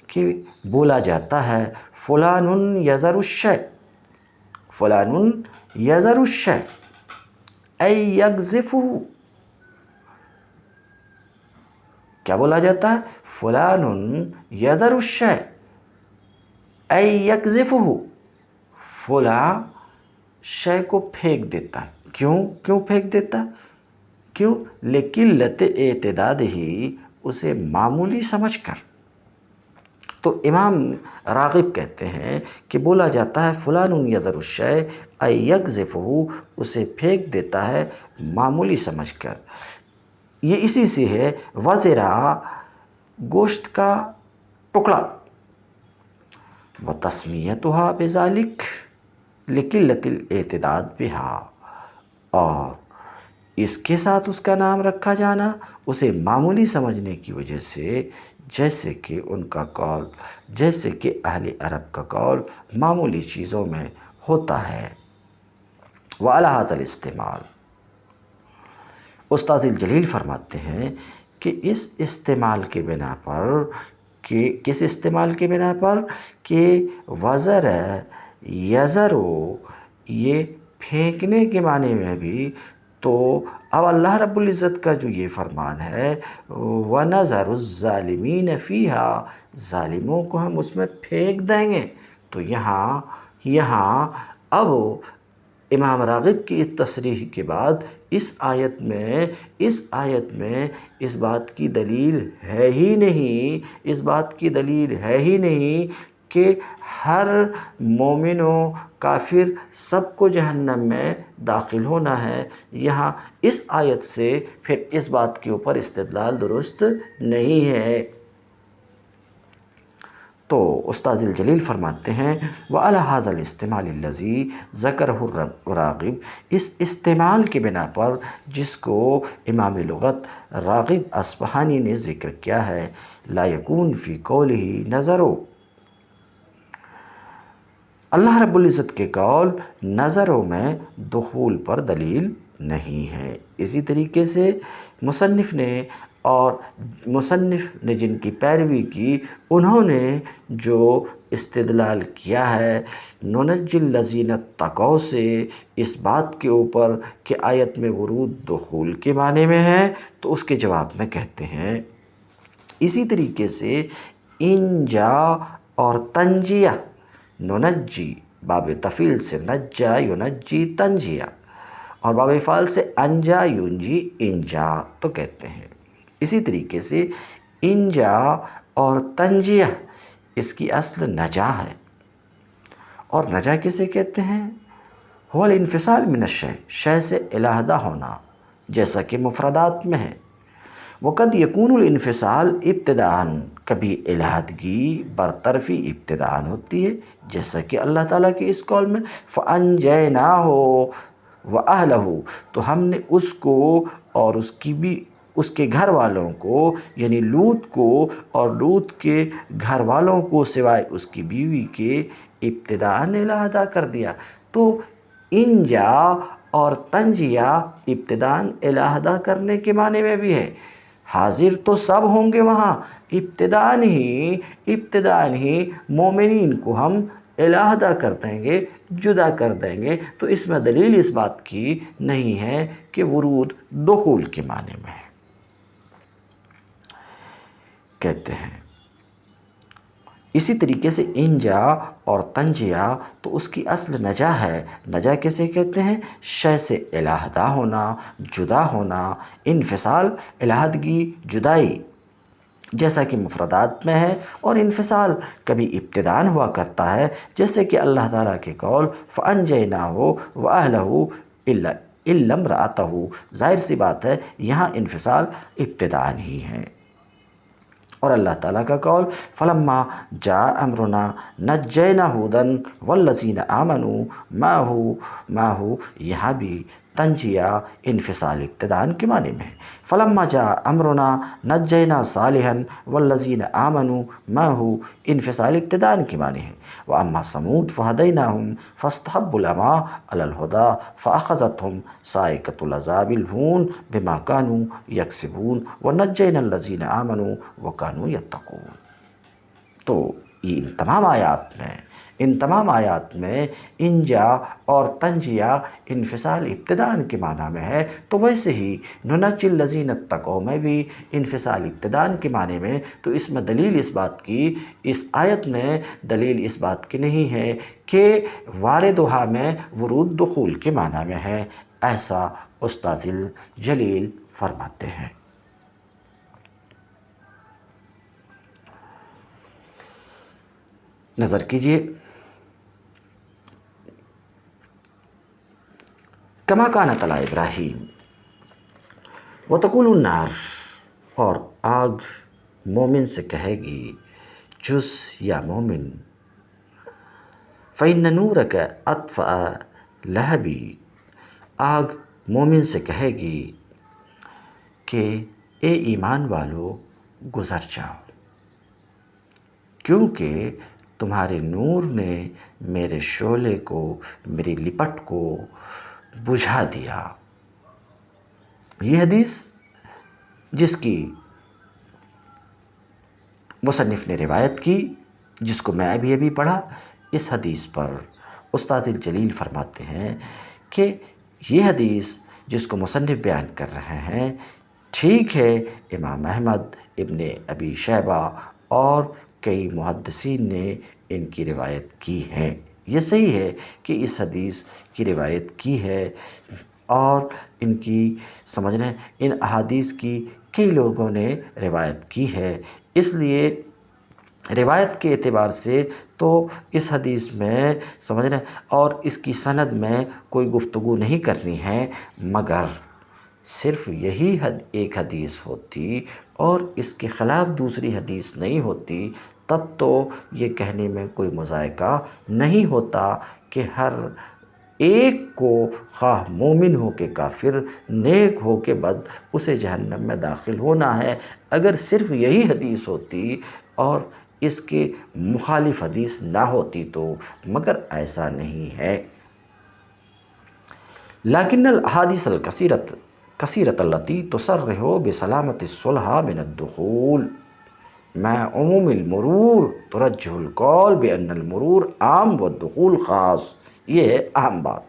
کہ بولا جاتا ہے فلان یذر الشیء، فلان یذر الشیء ای یقذفہ، کیا بولا جاتا ہے؟ فلان یذر الشیء ای یقذفہ، فلاں شے کو پھینک دیتا ہے۔ کیوں پھینک دیتا ہے؟ کیوں؟ لقلت اعتداد ہی، اسے معمولی سمجھ کر۔ تو امام راغب کہتے ہیں کہ بولا جاتا ہے فلان یذر الشیء ای یقذفہ، اسے پھینک دیتا ہے معمولی سمجھ کر۔ یہ اسی سے ہے وزرا، گوشت کا ٹکڑا، وتسمیتها بذلک لقلت الاعتداد بہا، اور اس کے ساتھ اس کا نام رکھا جانا اسے معمولی سمجھنے کی وجہ سے، جیسے کہ ان کا قول، جیسے کہ اہل عرب کا قول معمولی چیزوں میں ہوتا ہے۔ وعلی ھذا الاستعمال، استاذ الجلیل فرماتے ہیں کہ اس استعمال کے بنا پر، کہ کس استعمال کے بنا پر؟ کہ وزر یذرو، یہ پھینکنے کے معنی میں بھی، تو اب اللہ رب العزت کا جو یہ فرمان ہے وَنَذَرُ الظَّالِمِينَ فِيهَا، ظالموں کو ہم اس میں پھینک دیں گے، تو یہاں اب امام راغب کی اس تصریح کے بعد اس آیت میں اس بات کی دلیل ہے ہی نہیں، اس بات کی دلیل ہے ہی نہیں کہ ہر مومن و کافر سب کو جہنم میں داخل ہونا ہے۔ یہاں اس آیت سے پھر اس بات کے اوپر استدلال درست نہیں ہے۔ تو استاذ الجلیل فرماتے ہیں وَعَلَى هَذَا الْإِسْتِعْمَالِ الَّذِي ذَكَرَهُ الراغب، اس استعمال کے بنا پر جس کو امام لغت راغب اصفہانی نے ذکر کیا ہے، لا یکون فی قولہ نظر، اللہ رب العزت کے قول نظروں میں دخول پر دلیل نہیں ہے۔ اسی طریقے سے مصنف نے جن کی پیروی کی، انہوں نے جو استدلال کیا ہے ننجی الذین اتقوا سے، اس بات کے اوپر کہ آیت میں ورود دخول کے معنی میں ہے، تو اس کے جواب میں کہتے ہیں اسی طریقے سے انجا اور تنجیہ، ننجی باب تفعیل سے نجا ینجی تنجیہ، اور باب فعل سے انجا ینجی انجا تو کہتے ہیں۔ اسی طریقے سے انجا اور تنجیہ، اس کی اصل نجا ہے، اور نجا کسے کہتے ہیں؟ هو الانفصال من الشیء، شے سے علیحدہ ہونا، جیسا کہ مفردات میں ہے۔ وقد یکون الانفصال ابتداءً، کبھی علیحدگی برطرفی ابتداءً ہوتی ہے، جیسا کہ اللہ تعالیٰ کے اس قول میں فَأَنْجَيْنَاهُ وَأَهْلَهُ، تو ہم نے اس کو اور اس کے گھر والوں کو، یعنی لوط کو اور لوط کے گھر والوں کو سوائے اس کی بیوی کے ابتداءً علیحدہ کر دیا۔ تو انجا اور تنجیہ ابتداءً علیحدہ کرنے کے معنی میں بھی ہے۔ حاضر تو سب ہوں گے وہاں، ابتداءً ہی مومنین کو ہم علیحدہ کر دیں گے، جدا کر دیں گے۔ تو اس میں دلیل اس بات کی نہیں ہے کہ ورود دخول کے معنی میں ہے۔ کہتے ہیں اسی طریقے سے انجا اور تنجیہ تو اس کی اصل نجا ہے۔ نجا کیسے کہتے ہیں؟ شے سے علیحدہ ہونا، جدا ہونا، انفصال، علیحدگی، جدائی، جیسا کہ مفردات میں ہے، اور انفصال کبھی ابتداءً ہوا کرتا ہے، جیسے کہ اللہ تعالیٰ کے قول فَأَنْجَيْنَاهُ وَأَهْلَهُ إِلَّا امْرَأَتَهُ، ظاہر سی بات ہے یہاں انفصال ابتداءً ہی ہے۔ اور اللہ تعالیٰ کا قول فَلَمَّا جَاءَ أَمْرُنَا نَجَّيْنَا هُودًا وَالَّذِينَ آمَنُوا مَعَهُ، یہاں بھی تنجیہ انفصال ابتداءً کے معنی میں ہے۔ فَلَمَّا جَاءَ أَمْرُنَا نَجَّيْنَا صَالِحًا وَالَّذِينَ آمَنُوا مَعَهُ، انفصال ابتداءً کے معنی ہے۔ وَأَمَّا ثَمُودُ فَهَدَيْنَاهُمْ فَاسْتَحَبُّوا الْعَمَىٰ عَلَى الْهُدَىٰ فَأَخَذَتْهُمْ صَاعِقَةُ الْعَذَابِ الْهُونِ بِمَا كَانُوا يَكْسِبُونَ وَنَجَّيْنَا الَّذِينَ آمَنُوا وَكَانُوا يَتَّقُونَ۔ تو یہ ان تمام آیات میں انجا اور تنجیہ انفصال ابتداءً کے معنی میں ہے، تو ویسے ہی نُنَجِّي الَّذِينَ اتَّقَوْا میں بھی انفصال ابتداءً کے معنی میں، تو اس میں دلیل اس بات کی، اس آیت میں دلیل اس بات کی نہیں ہے کہ واردہا میں ورود دخول کے معنی میں ہے، ایسا استاذ جلیل فرماتے ہیں۔ نظر کیجئے، کما کانت علی ابراہیم وتقول النار، اور آگ مومن سے کہے گی جز یا مومن، فإن نورک اطفأ لہبی، آگ مومن سے کہے گی کہ اے ایمان والو گزر جاؤ، کیونکہ تمہارے نور نے میرے شعلے کو، میری لپٹ کو بجھا دیا۔ یہ حدیث جس کی مصنف نے روایت کی، جس کو میں ابھی پڑھا، اس حدیث پر استاذ جلیل فرماتے ہیں کہ یہ حدیث جس کو مصنف بیان کر رہے ہیں، ٹھیک ہے امام احمد، ابن ابی شیبہ اور کئی محدثین نے ان کی روایت کی ہے۔ یہ صحیح ہے کہ اس حدیث کی روایت کی ہے، اور ان کی سمجھ رہے ہیں ان احادیث کی کئی لوگوں نے روایت کی ہے۔ اس لیے روایت کے اعتبار سے تو اس حدیث میں سمجھ رہے ہیں اور اس کی سند میں کوئی گفتگو نہیں کرنی ہے، مگر صرف یہی ایک حدیث ہوتی اور اس کے خلاف دوسری حدیث نہیں ہوتی، تب تو یہ کہنے میں کوئی مذائقہ نہیں ہوتا کہ ہر ایک کو، خواہ مومن ہو کے کافر، نیک ہو کے بد، اسے جہنم میں داخل ہونا ہے۔ اگر صرف یہی حدیث ہوتی اور اس کے مخالف حدیث نہ ہوتی تو، مگر ایسا نہیں ہے۔ لیکن الاحادیث الکثیرۃ التی تصرح بسلامۃ الصلح من الدخول مع عموم المرور ترجح القول بأن المرور عام والدخول خاص، یہ ہے اہم بات۔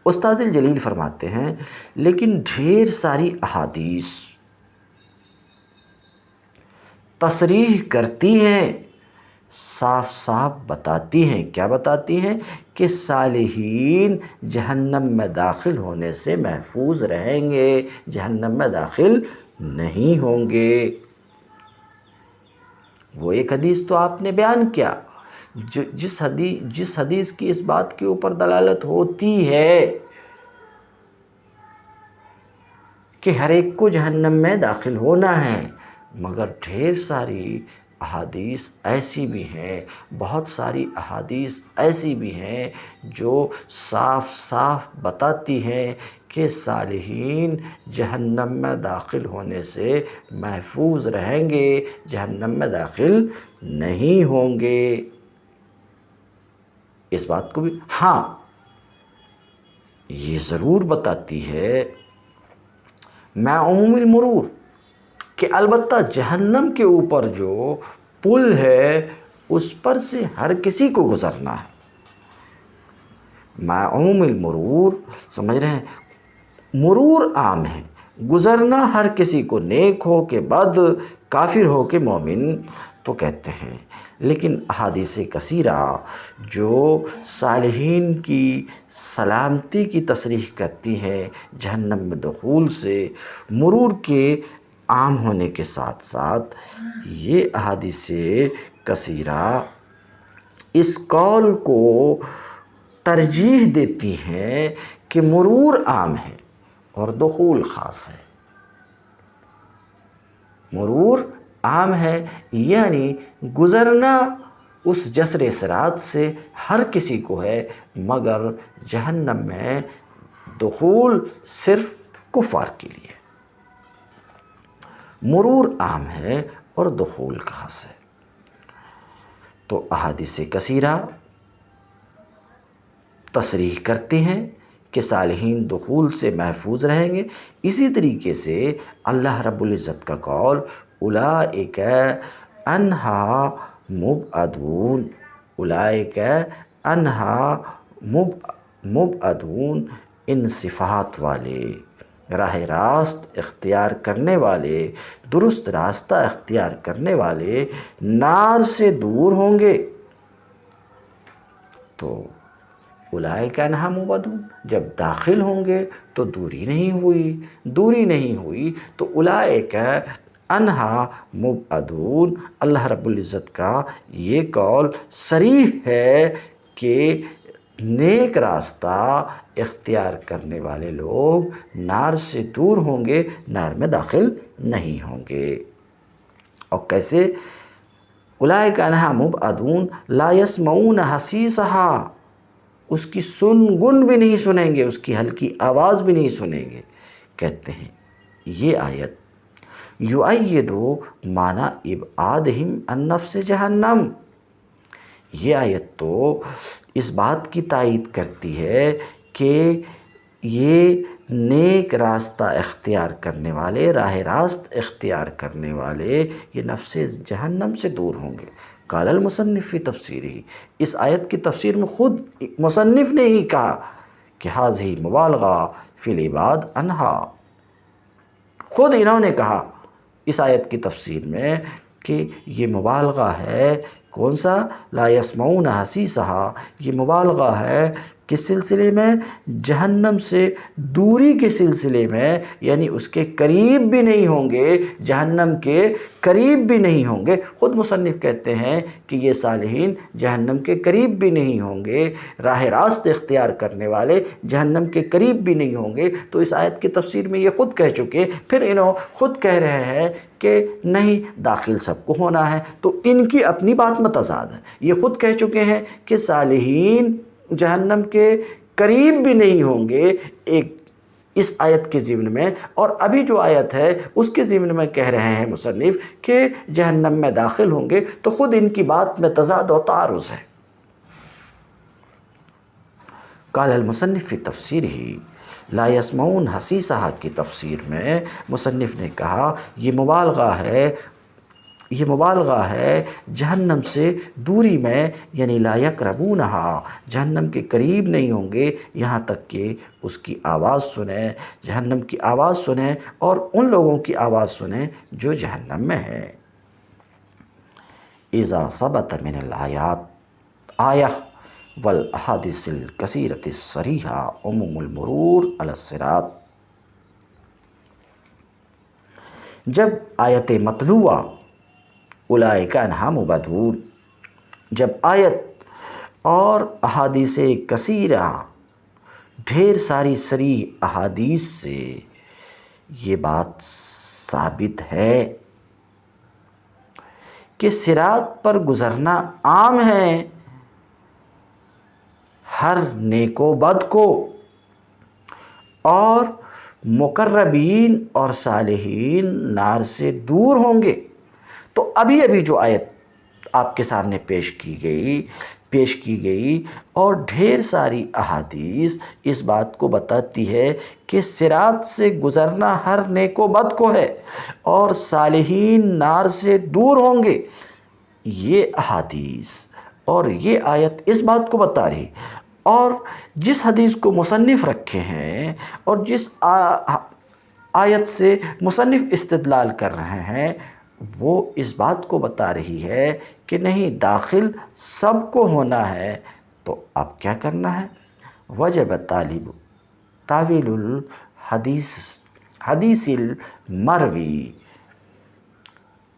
استاذ الجلیل فرماتے ہیں لیکن ڈھیر ساری احادیث تصریح کرتی ہیں، صاف صاف بتاتی ہیں، کیا بتاتی ہیں؟ کہ صالحین جہنم میں داخل ہونے سے محفوظ رہیں گے، جہنم میں داخل نہیں ہوں گے۔ وہ ایک حدیث تو آپ نے بیان کیا، جس حدیث کی اس بات کے اوپر دلالت ہوتی ہے کہ ہر ایک کو جہنم میں داخل ہونا ہے، مگر ڈھیر ساری احادیث ایسی بھی ہیں، بہت ساری احادیث ایسی بھی ہیں جو صاف صاف بتاتی ہیں کہ صالحین جہنم میں داخل ہونے سے محفوظ رہیں گے، جہنم میں داخل نہیں ہوں گے۔ اس بات کو بھی ہاں یہ ضرور بتاتی ہے میں عموم المرور کہ البتہ جہنم کے اوپر جو پل ہے اس پر سے ہر کسی کو گزرنا ہے۔ میں عموم المرور سمجھ رہے ہیں، مرور عام ہے، گزرنا ہر کسی کو، نیک ہو کہ بد، کافر ہو کہ مومن، تو کہتے ہیں۔ لیکن احادیث کثیرہ جو صالحین کی سلامتی کی تصریح کرتی ہیں جہنم میں دخول سے، مرور کے عام ہونے کے ساتھ ساتھ یہ احادیث کثیرہ اس قول کو ترجیح دیتی ہیں کہ مرور عام ہے اور دخول خاص ہے۔ مرور عام ہے یعنی گزرنا اس جسر صراط سے ہر کسی کو ہے، مگر جہنم میں دخول صرف کفار کے لیے۔ مرور عام ہے اور دخول خاص ہے۔ تو احادیث کثیرہ تصریح کرتے ہیں کہ صالحین دخول سے محفوظ رہیں گے۔ اسی طریقے سے اللہ رب العزت کا قول اولئک عنہا مبعدون، اولئک عنہا مبعدون، ان صفات والے، راہ راست اختیار کرنے والے، درست راستہ اختیار کرنے والے نار سے دور ہوں گے۔ تو اولئک عنہا مبعدون، جب داخل ہوں گے تو دوری نہیں ہوئی تو اولئک عنہا مبعدون۔ اللہ رب العزت کا یہ قول صریح ہے کہ نیک راستہ اختیار کرنے والے لوگ نار سے دور ہوں گے، نار میں داخل نہیں ہوں گے۔ اور کیسے؟ اولئک عنہا مبعدون لا یسمعون حسیسہا، اس کی گن بھی نہیں سنیں گے، اس کی ہلکی آواز بھی نہیں سنیں گے۔ کہتے ہیں یہ آیت یؤید معنی ابعادہم عن نفس جہنم، یہ آیت تو اس بات کی تائید کرتی ہے کہ یہ نیک راستہ اختیار کرنے والے، راہ راست اختیار کرنے والے، یہ نفس جہنم سے دور ہوں گے۔ قال المصنف فی تفسیرہ، اس آیت کی تفسیر میں خود مصنف نے ہی کہا کہ ھذہ مبالغہ فی الابعاد عنہا، خود انہوں نے کہا اس آیت کی تفسیر میں کہ یہ مبالغہ ہے۔ کون سا؟ لا یسمعون حسیسہا، یہ مبالغہ ہے کس سلسلے میں؟ جہنم سے دوری کے سلسلے میں، یعنی اس کے قریب بھی نہیں ہوں گے، جہنم کے قریب بھی نہیں ہوں گے۔ خود مصنف کہتے ہیں کہ یہ صالحین جہنم کے قریب بھی نہیں ہوں گے، راہ راست اختیار کرنے والے جہنم کے قریب بھی نہیں ہوں گے۔ تو اس آیت کی تفسیر میں یہ خود کہہ چکے، پھر انہوں خود کہہ رہے ہیں کہ نہیں داخل سب کو ہونا ہے، تو ان کی اپنی بات میں تضاد ہے۔ یہ خود کہہ چکے ہیں کہ صالحین جہنم کے قریب بھی نہیں ہوں گے ایک اس آیت کے ضمن میں، اور ابھی جو آیت ہے اس کے ضمن میں کہہ رہے ہیں مصنف کہ جہنم میں داخل ہوں گے، تو خود ان کی بات میں تضاد و تعارض ہے۔ قال المصنف فی تفسیرہ، لا یسمعون حسیسہا کی تفسیر میں مصنف نے کہا یہ مبالغہ ہے جہنم سے دوری میں، یعنی لا یقربونہا، جہنم کے قریب نہیں ہوں گے یہاں تک کہ اس کی آواز سنیں، جہنم کی آواز سنیں اور ان لوگوں کی آواز سنیں جو جہنم میں ہیں۔ اذا ثبت من الآیات آیہ والاحادیث الکثیرۃ الصریحہ عموم المرور علی الصراط، جب آیت مطلوعہ اولئک عنہا مبعدون، جب آیت اور احادیث کثیرہ ڈھیر ساری صریح احادیث سے یہ بات ثابت ہے کہ صراط پر گزرنا عام ہے ہر نیک و بد کو، اور مقربین اور صالحین نار سے دور ہوں گے۔ تو ابھی جو آیت آپ کے سامنے پیش کی گئی اور ڈھیر ساری احادیث اس بات کو بتاتی ہے کہ صراط سے گزرنا ہر نیک و بد کو ہے اور صالحین نار سے دور ہوں گے۔ یہ احادیث اور یہ آیت اس بات کو بتا رہی، اور جس حدیث کو مصنف رکھے ہیں اور جس آیت سے مصنف استدلال کر رہے ہیں وہ اس بات کو بتا رہی ہے کہ نہیں، داخل سب کو ہونا ہے۔ تو اب کیا کرنا ہے؟ وجب تعویل حدیث المروی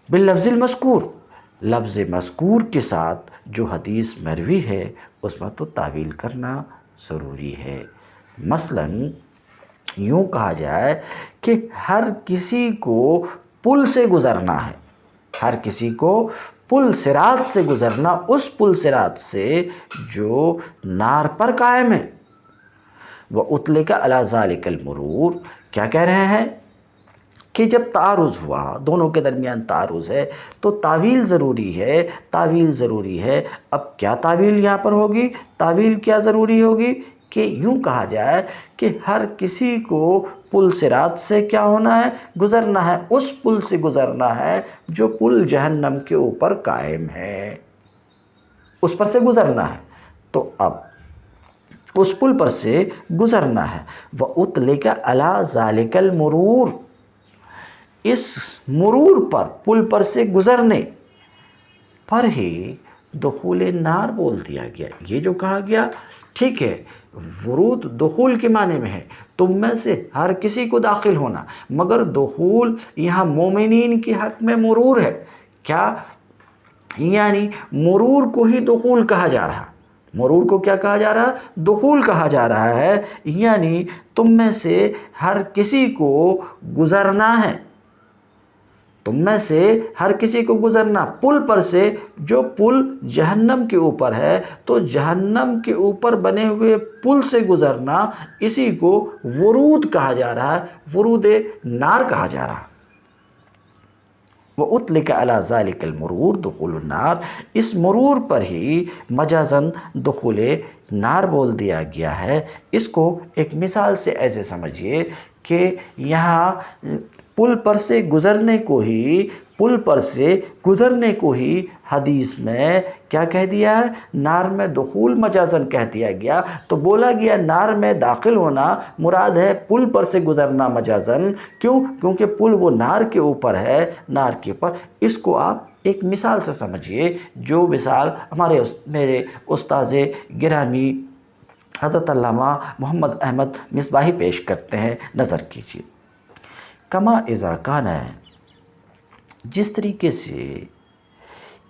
باللفظ المذکور، لفظ مذکور کے ساتھ جو حدیث مروی ہے اس میں تو تعویل کرنا ضروری ہے۔ مثلا یوں کہا جائے کہ ہر کسی کو پل سے گزرنا ہے، ہر کسی کو پل صراط سے گزرنا، اس پل صراط سے جو نار پر قائم ہے۔ وَأُطْلِقَ عَلَى ذَلِكَ الْمُرُورُ، کیا کہہ رہے ہیں کہ جب تعارض ہوا، دونوں کے درمیان تعارض ہے تو تعویل ضروری ہے۔ اب کیا تعویل یہاں پر ہوگی؟ تعویل کیا ضروری ہوگی کہ یوں کہا جائے کہ ہر کسی کو پل صراط سے کیا ہونا ہے؟ گزرنا ہے، اس پل سے گزرنا ہے جو پل جہنم کے اوپر قائم ہے، اس پر سے گزرنا ہے۔ تو اب اس پل پر سے گزرنا ہے۔ وَأُطْلِقَ عَلَى ذَلِكَ الْمُرُورُ، اس مرور پر، پل پر سے گزرنے پر ہی دخول نار بول دیا گیا۔ یہ جو کہا گیا ٹھیک ہے، ورود دخول کے معنی میں ہے، تم میں سے ہر کسی کو داخل ہونا، مگر دخول یہاں مومنین کے حق میں مرور ہے۔ کیا یعنی مرور کو ہی دخول کہا جا رہا، مرور کو کیا کہا جا رہا؟ دخول کہا جا رہا ہے، یعنی تم میں سے ہر کسی کو گزرنا ہے، تم میں سے ہر کسی کو گزرنا پل پر سے، جو پل جہنم کے اوپر ہے، تو جہنم کے اوپر بنے ہوئے پل سے گزرنا، اسی کو ورود کہا جا رہا ہے، ورود نار کہا جا رہا ہے۔ وَأُطْلِقَ عَلَى ذَلِكَ الْمُرُورُ دخول النار، اس مرور پر ہی مجازاً دخول نار بول دیا گیا ہے۔ اس کو ایک مثال سے ایسے سمجھیے کہ یہاں پل پر سے گزرنے کو ہی حدیث میں کیا کہہ دیا ہے؟ نار میں دخول مجازاً کہہ دیا گیا۔ تو بولا گیا نار میں داخل ہونا مراد ہے پل پر سے گزرنا مجازاً، کیوں؟ کیونکہ پل وہ نار کے اوپر ہے، نار کے اوپر۔ اس کو آپ ایک مثال سے سمجھیے، جو مثال میرے استاذ گرامی حضرت علامہ محمد احمد مصباحی پیش کرتے ہیں، نظر کیجیے۔ کما اذا کان ہے، جس طریقے سے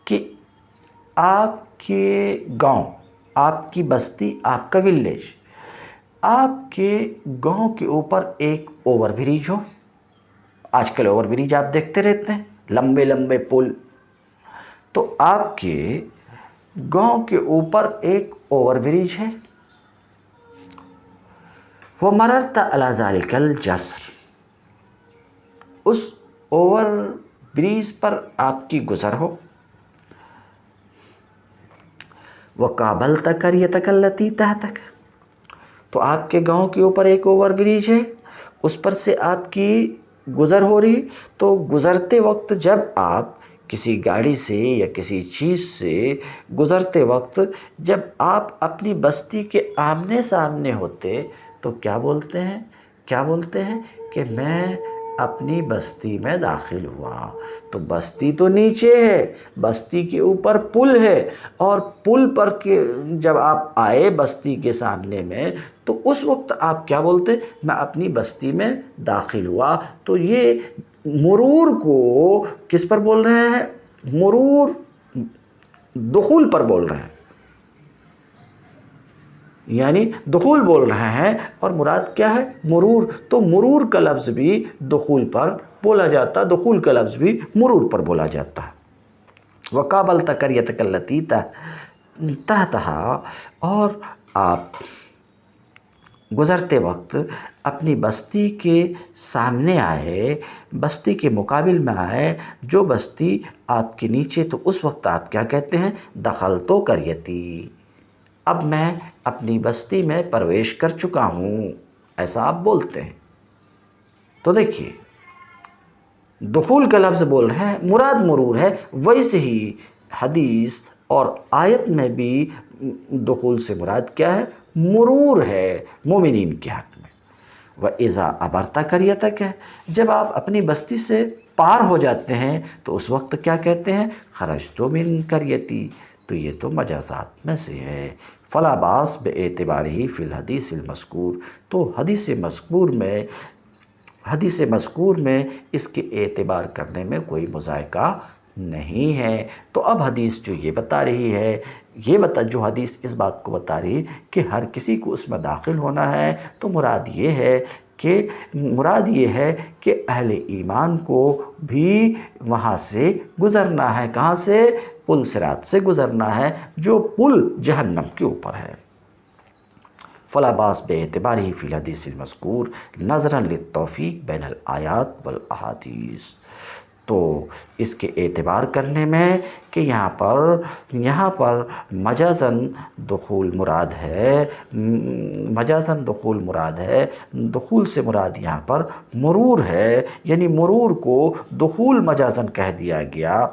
کہ آپ کے گاؤں، آپ کی بستی، آپ کا ولیج، آپ کے گاؤں کے اوپر ایک اوور برج ہو۔ آج کل اوور برج آپ دیکھتے رہتے ہیں، لمبے لمبے پل۔ تو آپ کے گاؤں کے اوپر ایک اوور برج ہے۔ وَمَرَرْتَ عَلَى ذَلِكَ الْجَسْرِ، اس اوور برج پر آپ کی گزر ہو۔ وَقَابَلْتَ قَرْيَتَكَ الَّتِي تَحْتَكَ، تو آپ کے گاؤں کے اوپر ایک اوور برج ہے، اس پر سے آپ کی گزر ہو رہی۔ تو گزرتے وقت جب آپ کسی گاڑی سے یا کسی چیز سے گزرتے وقت جب آپ اپنی بستی کے آمنے سامنے ہوتے تو کیا بولتے ہیں کہ میں اپنی بستی میں داخل ہوا۔ تو بستی تو نیچے ہے، بستی کے اوپر پل ہے، اور پل پر جب آپ آئے بستی کے سامنے میں تو اس وقت آپ کیا بولتے؟ میں اپنی بستی میں داخل ہوا۔ تو یہ مرور کو کس پر بول رہے ہیں؟ مرور دخول پر بول رہے ہیں، یعنی دخول بول رہے ہیں، اور مراد کیا ہے؟ مرور۔ تو مرور کا لفظ بھی دخول پر بولا جاتا، دخول کا لفظ بھی مرور پر بولا جاتا ہے۔ وقابلت قریتک التی تحتہا، اور آپ گزرتے وقت اپنی بستی کے سامنے آئے، بستی کے مقابل میں آئے جو بستی آپ کے نیچے، تو اس وقت آپ کیا کہتے ہیں؟ دخلت قریتی، اب میں اپنی بستی میں پرویش کر چکا ہوں، ایسا آپ بولتے ہیں۔ تو دیکھیے دخول کا لفظ بول رہے ہیں، مراد مرور ہے، ویسے ہی حدیث اور آیت میں بھی دخول سے مراد کیا ہے؟ مرور ہے مومنین کے حق میں۔ وَإِذَا أَبَرْتَ قَرْيَتَكَ، جب آپ اپنی بستی سے پار ہو جاتے ہیں تو اس وقت کیا کہتے ہیں؟ خرجت من قریتی، تو یہ تو مجازات میں سے ہے۔ فلا باس باعتبارہ فی الحدیث المذکور، تو حدیث مذکور میں اس کے اعتبار کرنے میں کوئی مذائقہ نہیں ہے۔ تو اب حدیث جو یہ بتا رہی ہے، جو حدیث اس بات کو بتا رہی ہے کہ ہر کسی کو اس میں داخل ہونا ہے، تو مراد یہ ہے کہ اہل ایمان کو بھی وہاں سے گزرنا ہے۔ کہاں سے؟ پل صراط سے گزرنا ہے، جو پل جہنم کے اوپر ہے۔ فلا باس باعتبارہ فی الحدیث المذکور نظرا للتوفیق بین الآیات والاحادیث، تو اس کے اعتبار کرنے میں کہ یہاں پر مجازاً دخول مراد ہے، دخول سے مراد یہاں پر مرور ہے، یعنی مرور کو دخول مجازاً کہہ دیا گیا۔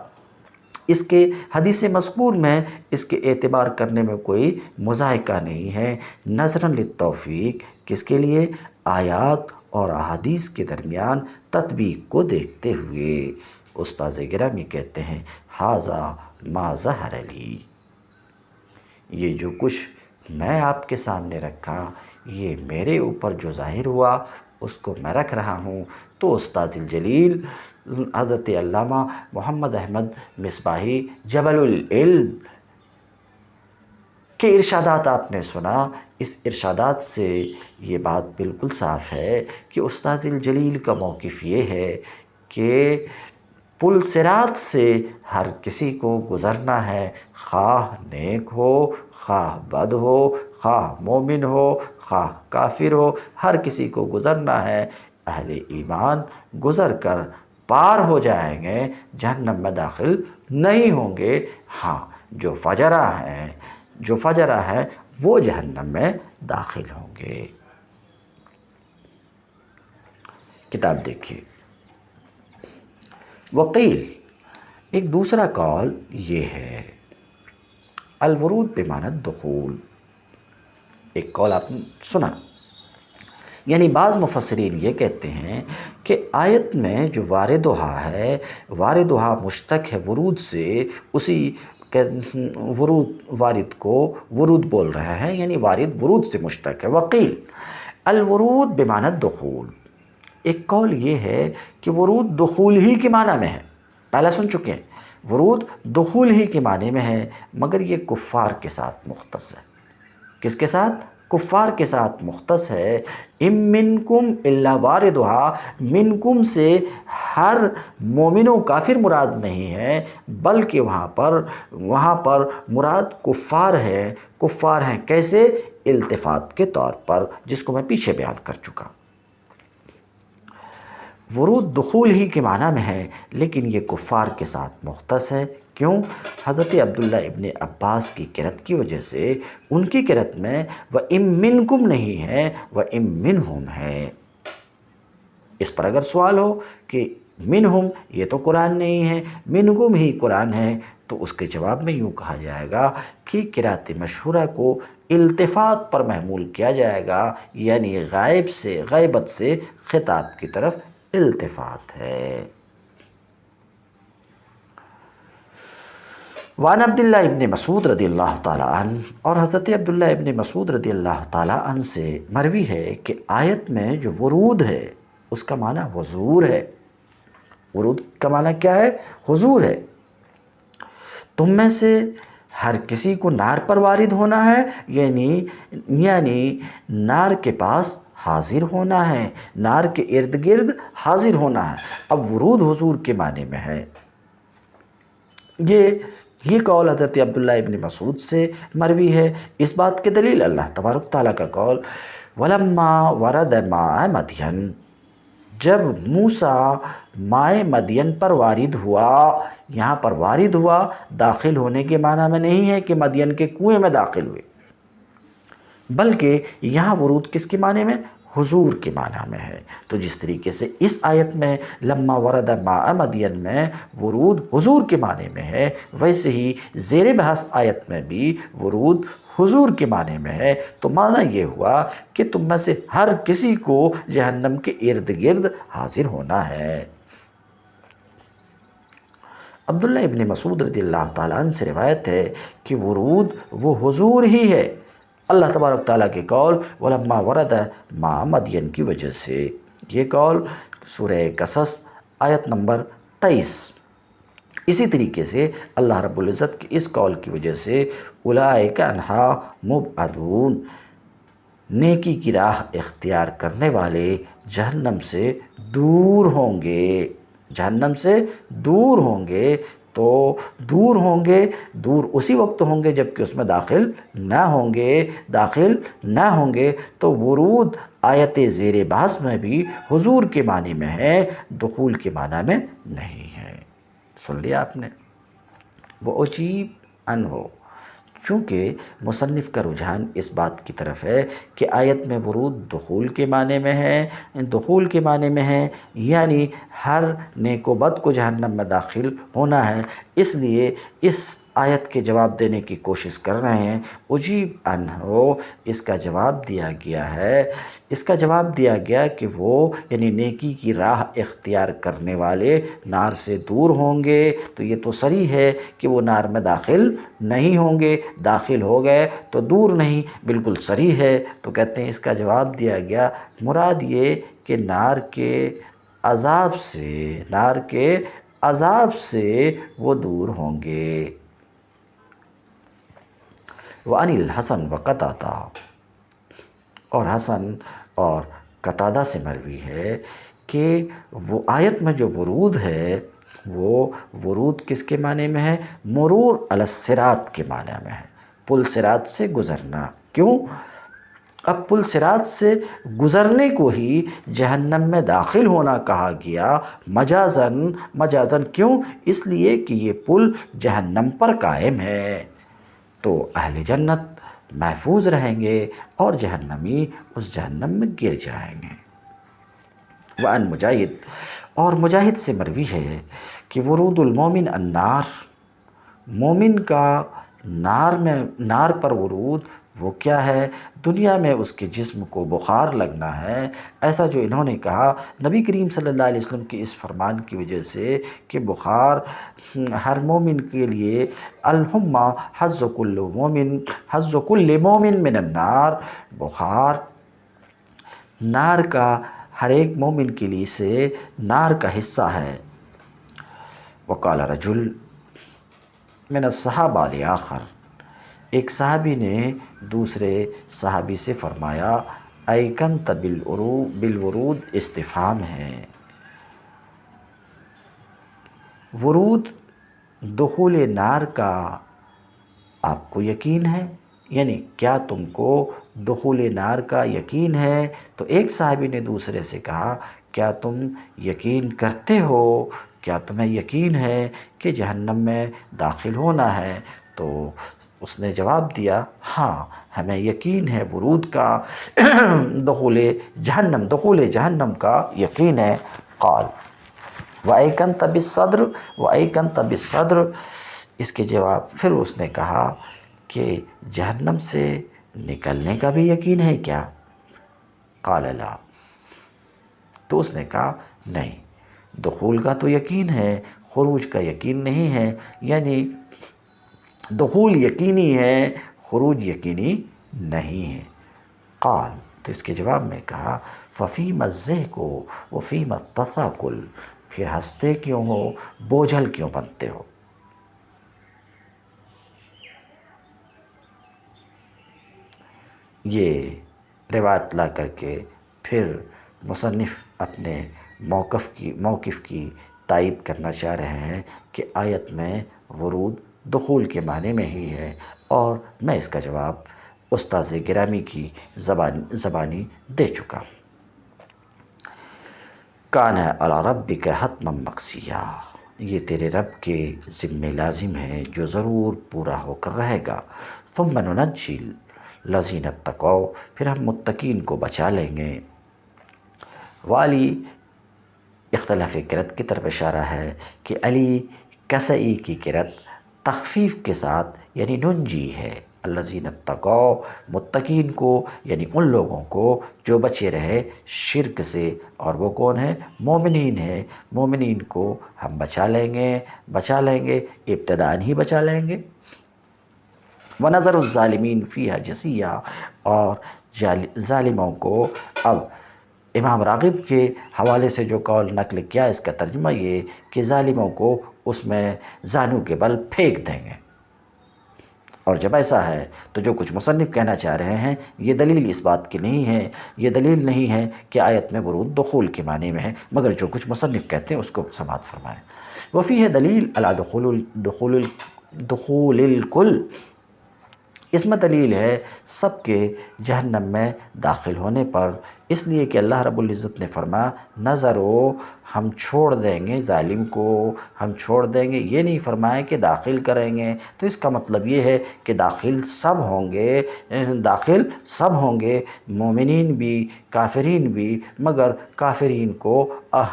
اس کے حدیث مذکور میں اس کے اعتبار کرنے میں کوئی مذائقہ نہیں ہے۔ نظراً للتوفیق، کس کے لیے؟ آیات اور احادیث کے درمیان تطبیق کو دیکھتے ہوئے۔ استاذ گرامی کہتے ہیں ھذا ما ظہر لی، یہ جو کچھ میں آپ کے سامنے رکھا، یہ میرے اوپر جو ظاہر ہوا اس کو میں رکھ رہا ہوں۔ تو استاذ الجلیل حضرت علامہ محمد احمد مصباحی جبل العلم کے ارشادات آپ نے سنا، اس ارشادات سے یہ بات بالکل صاف ہے کہ استاذ الجلیل کا موقف یہ ہے کہ پل صراط سے ہر کسی کو گزرنا ہے، خواہ نیک ہو، خواہ بد ہو، خواہ مومن ہو، خواہ کافر ہو، ہر کسی کو گزرنا ہے۔ اہل ایمان گزر کر پار ہو جائیں گے، جہنم میں داخل نہیں ہوں گے۔ ہاں، جو فجرہ ہیں وہ جہنم میں داخل ہوں گے۔ کتاب دیکھیے۔ وقیل، ایک دوسرا قول یہ ہے، الورود بمعنی الدخول، ایک قول آپ نے سنا، یعنی بعض مفسرین یہ کہتے ہیں کہ آیت میں جو واردھا ہے، واردھا مشتق ہے ورود سے، اسی وارد کو ورود بول رہے ہیں، یعنی وارد ورود سے مشتق ہے۔ وقیل الورود بمعنی الدخول، ایک قول یہ ہے کہ ورود دخول ہی کے معنی میں ہے، پہلے سن چکے ہیں، ورود دخول ہی کے معنی میں ہے، مگر یہ کفار کے ساتھ مختص ہے۔ کس کے ساتھ؟ کفار کے ساتھ مختص ہے۔ ام منکم الا واردھا، منکم سے ہر مومن و کافر مراد نہیں ہے، بلکہ وہاں پر مراد کفار ہیں۔ کیسے؟ التفات کے طور پر، جس کو میں پیچھے بیان کر چکا۔ ورود دخول ہی کے معنی میں ہے، لیکن یہ کفار کے ساتھ مختص ہے۔ کیوں؟ حضرت عبداللہ ابن عباس کی قرأت کی وجہ سے، ان کی قرأت میں وَإِن مِّنكُم نہیں ہے، وَإِن مِّنْهُمْ ہے۔ اس پر اگر سوال ہو کہ منہم یہ تو قرآن نہیں ہے، منکم ہی قرآن ہے، تو اس کے جواب میں یوں کہا جائے گا کہ قرأت مشہورہ کو التفات پر محمول کیا جائے گا، یعنی غیبت سے خطاب کی طرف التفات ہے۔ وعن عبداللہ ابن مسعود رضی اللہ تعالیٰ عنہ، اور حضرت عبداللہ ابن مسعود رضی اللہ تعالیٰ عنہ سے مروی ہے کہ آیت میں جو ورود ہے اس کا معنی حضور ہے۔ ورود کا معنی کیا ہے؟ حضور ہے۔ تم میں سے ہر کسی کو نار پر وارد ہونا ہے، یعنی نار کے پاس حاضر ہونا ہے، نار کے ارد گرد حاضر ہونا ہے۔ اب ورود حضور کے معنی میں ہے۔ یہ قول حضرت عبداللہ ابن مسعود سے مروی ہے۔ اس بات کے دلیل اللہ تبارک تعالیٰ کا قول وَلَمَّا وَرَدَ مَاءَ مَدْيَنَ، جب موسیٰ مائے مدین پر وارد ہوا۔ یہاں پر وارد ہوا داخل ہونے کے معنی میں نہیں ہے کہ مدین کے کنویں میں داخل ہوئے، بلکہ یہاں ورود کس کے معنی میں؟ حضور کے معنی میں ہے۔ تو جس طریقے سے اس آیت میں لما ورد ماء مدین میں ورود حضور کے معنی میں ہے، ویسے ہی زیر بحث آیت میں بھی ورود حضور کے معنی میں ہے۔ تو معنی یہ ہوا کہ تم میں سے ہر کسی کو جہنم کے ارد گرد حاضر ہونا ہے۔ عبداللہ ابن مسعود رضی اللہ تعالیٰ عنہ سے روایت ہے کہ ورود وہ حضور ہی ہے، اللہ تبارک تعالیٰ کے قول وَلَمَّا وَرَدَ مَاءَ مَدْيَن کی وجہ سے۔ یہ قول سورہ قصص آیت نمبر 23۔ اسی طریقے سے اللہ رب العزت کے اس قول کی وجہ سے اولئک عنہا مبعدون، نیکی کی راہ اختیار کرنے والے جہنم سے دور ہوں گے، جہنم سے دور ہوں گے۔ تو دور ہوں گے، دور اسی وقت ہوں گے جب کہ اس میں داخل نہ ہوں گے، داخل نہ ہوں گے۔ تو ورود آیت زیر بحث میں بھی حضور کے معنی میں ہے، دخول کے معنی میں نہیں ہے۔ سن لیا آپ نے؟ وہ عجیب ان ہو، چونکہ مصنف کا رجحان اس بات کی طرف ہے کہ آیت میں ورود دخول کے معنی میں ہے، دخول کے معنی میں ہے، یعنی ہر نیک و بد کو جہنم میں داخل ہونا ہے۔ اس لیے اس آیت کے جواب دینے کی کوشش کر رہے ہیں۔ عجیب ان ہو، اس کا جواب دیا گیا ہے، اس کا جواب دیا گیا کہ وہ یعنی نیکی کی راہ اختیار کرنے والے نار سے دور ہوں گے۔ تو یہ تو صریح ہے کہ وہ نار میں داخل نہیں ہوں گے، داخل ہو گئے تو دور نہیں، بالکل صریح ہے۔ تو کہتے ہیں اس کا جواب دیا گیا مراد یہ کہ نار کے عذاب سے، نار کے عذاب سے وہ دور ہوں گے۔ وعن الحسن وقتادہ، اور حسن اور قتادہ سے مروی ہے کہ وہ آیت میں جو ورود ہے وہ ورود کس کے معنی میں ہے؟ مرور علی الصراط کے معنی میں ہے، پل صراط سے گزرنا۔ کیوں؟ اب پل صراط سے گزرنے کو ہی جہنم میں داخل ہونا کہا گیا مجازن۔ کیوں؟ اس لیے کہ یہ پل جہنم پر قائم ہے، تو اہل جنت محفوظ رہیں گے اور جہنمی اس جہنم میں گر جائیں گے۔ وعن مجاہد، اور مجاہد سے مروی ہے کہ ورود المومن النار، مومن کا نار پر ورود وہ کیا ہے؟ دنیا میں اس کے جسم کو بخار لگنا ہے، ایسا جو انہوں نے کہا نبی کریم صلی اللہ علیہ وسلم کے اس فرمان کی وجہ سے کہ بخار ہر مومن کے لیے الحمہ حظ کل مومن من النار، بخار نار کا ہر ایک مومن کے لیے سے نار کا حصہ ہے۔ وقال رجل من الصحابہ لآخر، ایک صحابی نے دوسرے صحابی سے فرمایا ایکنت بالورود، استفہام ہے، ورود دخول نار کا آپ کو یقین ہے؟ یعنی کیا تم کو دخول نار کا یقین ہے؟ تو ایک صحابی نے دوسرے سے کہا کیا تم یقین کرتے ہو، کیا تمہیں یقین ہے کہ جہنم میں داخل ہونا ہے؟ تو اس نے جواب دیا ہاں ہمیں یقین ہے ورود کا، دخول جہنم کا یقین ہے۔ قال وَأَيْقَنْتَ بِالصَّدْرِ وَأَيْقَنْتَ بِالصَّدْرِ، اس کے جواب پھر اس نے کہا کہ جہنم سے نکلنے کا بھی یقین ہے کیا؟ قال لا، تو اس نے کہا نہیں، دخول کا تو یقین ہے، خروج کا یقین نہیں ہے، یعنی دخول یقینی ہے، خروج یقینی نہیں ہے۔ قال، تو اس کے جواب میں کہا فَفِيمَ الضِّحْكُ وَفِيمَ التَّثَاقُلُ، پھر ہنستے کیوں ہو، بوجھل کیوں بنتے ہو؟ یہ روایت لا کر کے پھر مصنف اپنے موقف کی تائید کرنا چاہ رہے ہیں کہ آیت میں ورود دخول کے معنی میں ہی ہے، اور میں اس کا جواب استاذ گرامی کی زبانی دے چکا ہوں۔ کان علی ربک حتما مقضیہ، یہ تیرے رب کے ذمہ لازم ہے جو ضرور پورا ہو کر رہے گا۔ ثم ننجی الذین اتقوا، پھر ہم متقین کو بچا لیں گے۔ والی اختلاف قرأت کی طرف اشارہ ہے کہ علی کسئی کی قرأت تخفیف کے ساتھ یعنی ننجی ہے، الذین اتقوا متقین کو، یعنی ان لوگوں کو جو بچے رہے شرک سے، اور وہ کون ہیں؟ مومنین ہیں۔ مومنین کو ہم بچا لیں گے، ابتداءً ہی بچا لیں گے۔ وَنَذَرُ الظَّالِمِينَ فِيهَا جَثِيًّا، اور ظالموں کو، اب امام راغب کے حوالے سے جو قول نقل کیا اس کا ترجمہ یہ کہ ظالموں کو اس میں زانو کے بل پھینک دیں گے۔ اور جب ایسا ہے تو جو کچھ مصنف کہنا چاہ رہے ہیں یہ دلیل اس بات کی نہیں ہے، یہ دلیل نہیں ہے کہ آیت میں ورود دخول کے معنی میں ہے، مگر جو کچھ مصنف کہتے ہیں اس کو سماعت فرمائیں۔ وفیہ دلیل علی دخول الکل، اس میں دلیل ہے سب کے جہنم میں داخل ہونے پر، اس لیے کہ اللہ رب العزت نے فرمایا نظرو، ہم چھوڑ دیں گے ظالم کو، ہم چھوڑ دیں گے، یہ نہیں فرمایا کہ داخل کریں گے۔ تو اس کا مطلب یہ ہے کہ داخل سب ہوں گے، مومنین بھی کافرین بھی، مگر کافرین کو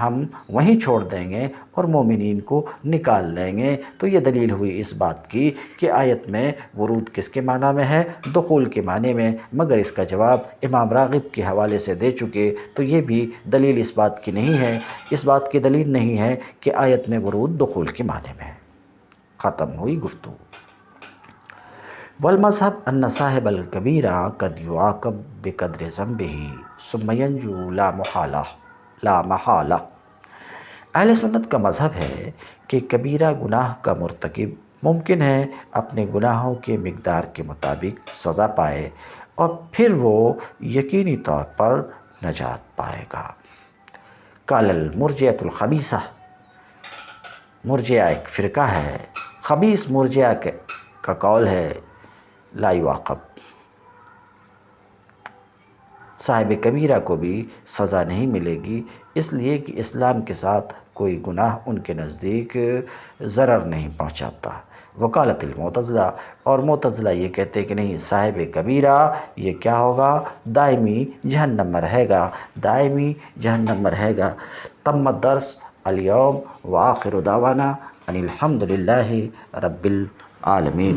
ہم وہیں چھوڑ دیں گے اور مومنین کو نکال لیں گے۔ تو یہ دلیل ہوئی اس بات کی کہ آیت میں ورود کس کے معنی میں ہے؟ دخول کے معنی میں، مگر اس کا جواب امام راغب کے حوالے سے دے چکے، تو یہ بھی دلیل اس بات کی نہیں ہے، اس بات کی دلیل نہیں ہے کہ آیت میں ورود دخول کے معنی میں ہے۔ ختم ہوئی گفتگو۔ والمذہب ان صاحب الکبیرہ قد یعاقب بقدر ذنبہ ثم ینجو لا محالہ، اہل سنت کا مذہب ہے کہ کبیرہ گناہ کا مرتکب ممکن ہے اپنے گناہوں کے مقدار کے مطابق سزا پائے، اور پھر وہ یقینی طور پر نجات پائے گا۔ قال المرجئۃ الخبیثہ، مرجئہ ایک فرقہ ہے، خبیث مرجئہ کا قول ہے لا یعاقب، صاحب کبیرہ کو بھی سزا نہیں ملے گی، اس لیے کہ اسلام کے ساتھ کوئی گناہ ان کے نزدیک ضرر نہیں پہنچاتا۔ وکالت المعتزلہ، اور معتزلہ یہ کہتے کہ نہیں، صاحب کبیرہ یہ کیا ہوگا؟ دائمی جہنم میں رہے گا، دائمی جہنم میں رہے گا۔ تم الدرس اليوم وآخر دعوانا ان الحمد للہ رب العالمین۔